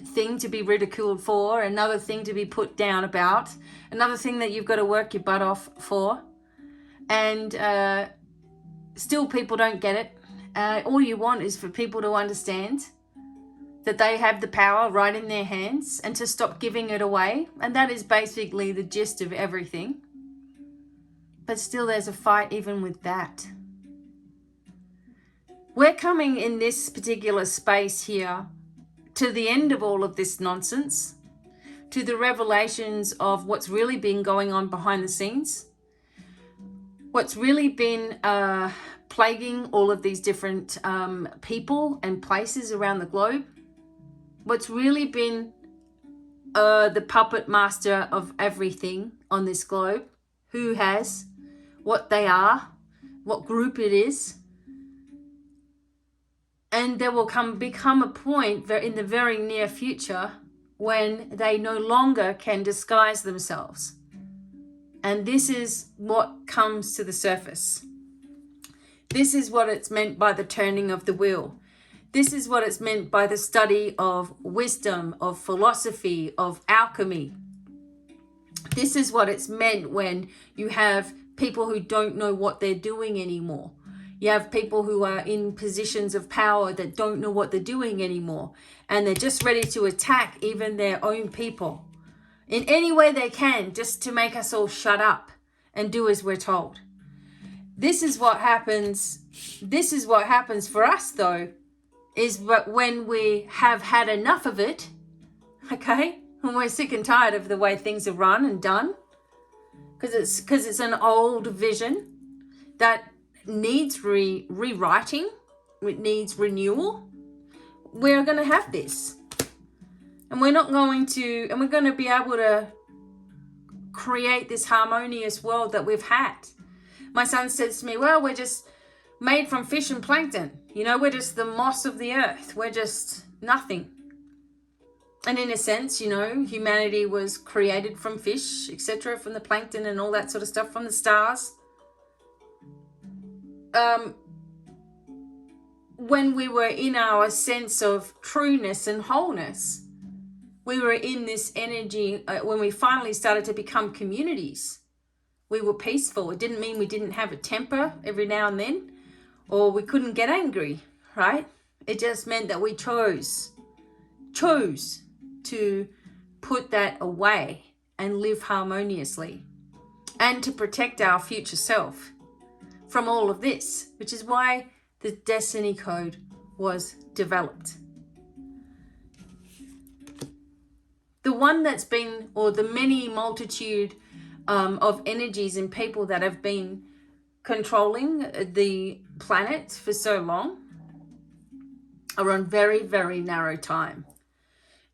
thing to be ridiculed for, another thing to be put down about, another thing that you've got to work your butt off for. And still people don't get it. All you want is for people to understand that they have the power right in their hands and to stop giving it away. And that is basically the gist of everything. But still there's a fight even with that. We're coming in this particular space here to the end of all of this nonsense, to the revelations of what's really been going on behind the scenes, what's really been plaguing all of these different people and places around the globe, what's really been the puppet master of everything on this globe, who has, what they are, what group it is. And there will become a point in the very near future when they no longer can disguise themselves. And this is what comes to the surface. This is what it's meant by the turning of the wheel. This is what it's meant by the study of wisdom, of philosophy, of alchemy. This is what it's meant when you have people who don't know what they're doing anymore. You have people who are in positions of power that don't know what they're doing anymore. And they're just ready to attack even their own people in any way they can, just to make us all shut up and do as we're told. This is what happens. This is what happens for us, though, is but when we have had enough of it, okay, when we're sick and tired of the way things are run and done, because it's an old vision that needs rewriting, it needs renewal. We're going to have this, and we're going to be able to create this harmonious world that we've had. My son says to me, well, we're just made from fish and plankton. You know, we're just the moss of the earth. We're just nothing. And in a sense, you know, humanity was created from fish, etc., from the plankton and all that sort of stuff, from the stars. When we were in our sense of trueness and wholeness, we were in this energy. When we finally started to become communities, we were peaceful. It didn't mean we didn't have a temper every now and then, or we couldn't get angry, right? It just meant that we chose to put that away and live harmoniously, and to protect our future self from all of this, which is why the Destiny Code was developed. The one that's been, or the many multitude of energies and people that have been controlling the planet for so long are on very, very narrow time.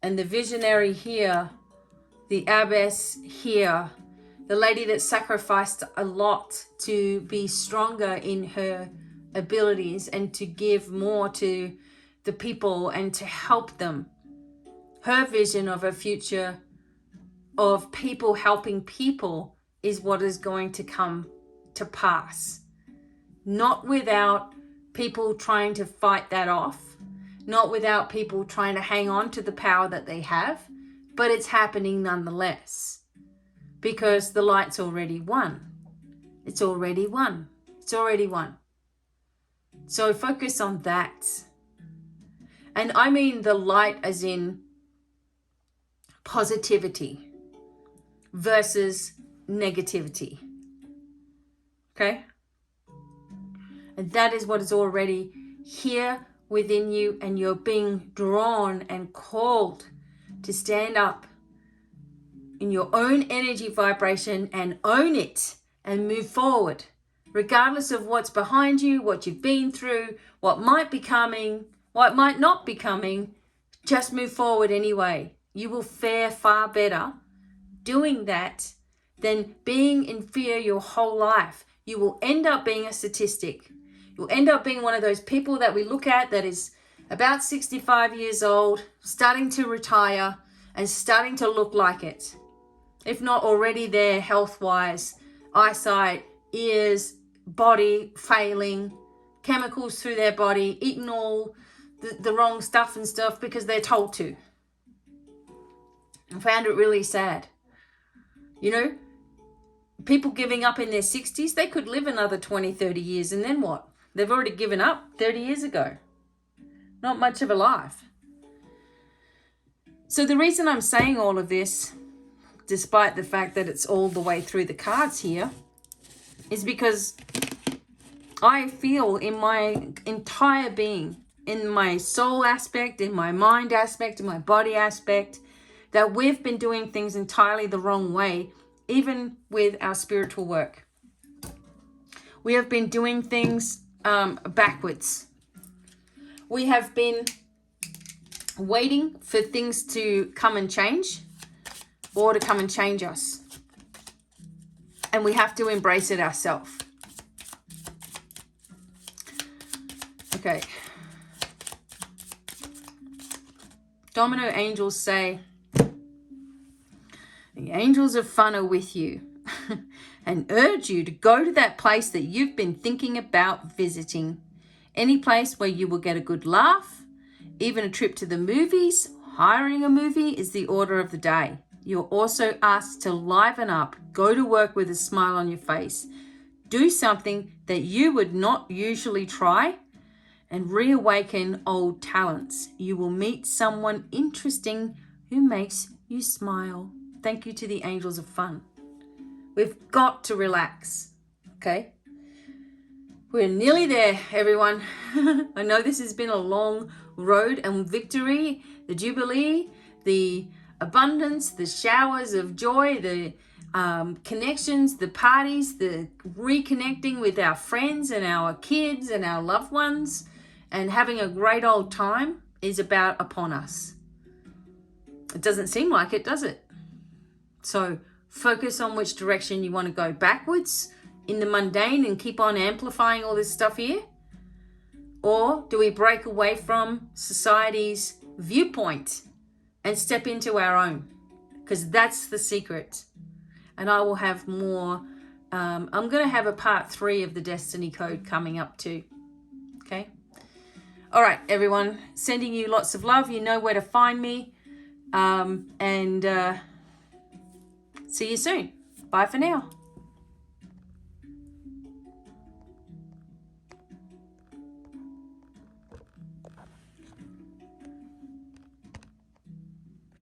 And the visionary here, the abbess here, the lady that sacrificed a lot to be stronger in her abilities and to give more to the people and to help them. Her vision of a future of people helping people is what is going to come to pass. Not without people trying to fight that off, not without people trying to hang on to the power that they have, but it's happening nonetheless. Because the light's already won. It's already won. It's already won. So focus on that. And I mean the light as in positivity versus negativity. Okay? And that is what is already here within you, and you're being drawn and called to stand up in your own energy vibration and own it and move forward, regardless of what's behind you, what you've been through, what might be coming, what might not be coming. Just move forward anyway. You will fare far better doing that than being in fear your whole life. You will end up being a statistic. You'll end up being one of those people that we look at that is about 65 years old, starting to retire and starting to look like it. If not already there health-wise, eyesight, ears, body failing, chemicals through their body, eating all the wrong stuff and stuff because they're told to. I found it really sad. You know, people giving up in their 60s, they could live another 20, 30 years, and then what? They've already given up 30 years ago. Not much of a life. So the reason I'm saying all of this, despite the fact that it's all the way through the cards here, is because I feel in my entire being, in my soul aspect, in my mind aspect, in my body aspect, that we've been doing things entirely the wrong way, even with our spiritual work. We have been doing things backwards. We have been waiting for things to come and change, or to come and change us. And we have to embrace it ourselves. Okay. Domino angels say, the angels of fun are with you and urge you to go to that place that you've been thinking about visiting. Any place where you will get a good laugh, even a trip to the movies, hiring a movie is the order of the day. You're also asked to liven up, go to work with a smile on your face, do something that you would not usually try, and reawaken old talents. You will meet someone interesting who makes you smile. Thank you to the angels of fun. We've got to relax, okay? We're nearly there, everyone. I know this has been a long road, and victory, the jubilee, the abundance, the showers of joy, the connections, the parties, the reconnecting with our friends and our kids and our loved ones and having a great old time is about upon us. It doesn't seem like it, does it? So focus on which direction you want to go, backwards in the mundane and keep on amplifying all this stuff here? Or do we break away from society's viewpoint and step into our own? Because that's the secret. And I will have more. I'm going to have a part 3 of the Destiny Code coming up too. Okay. All right, everyone. Sending you lots of love. You know where to find me. And see you soon. Bye for now.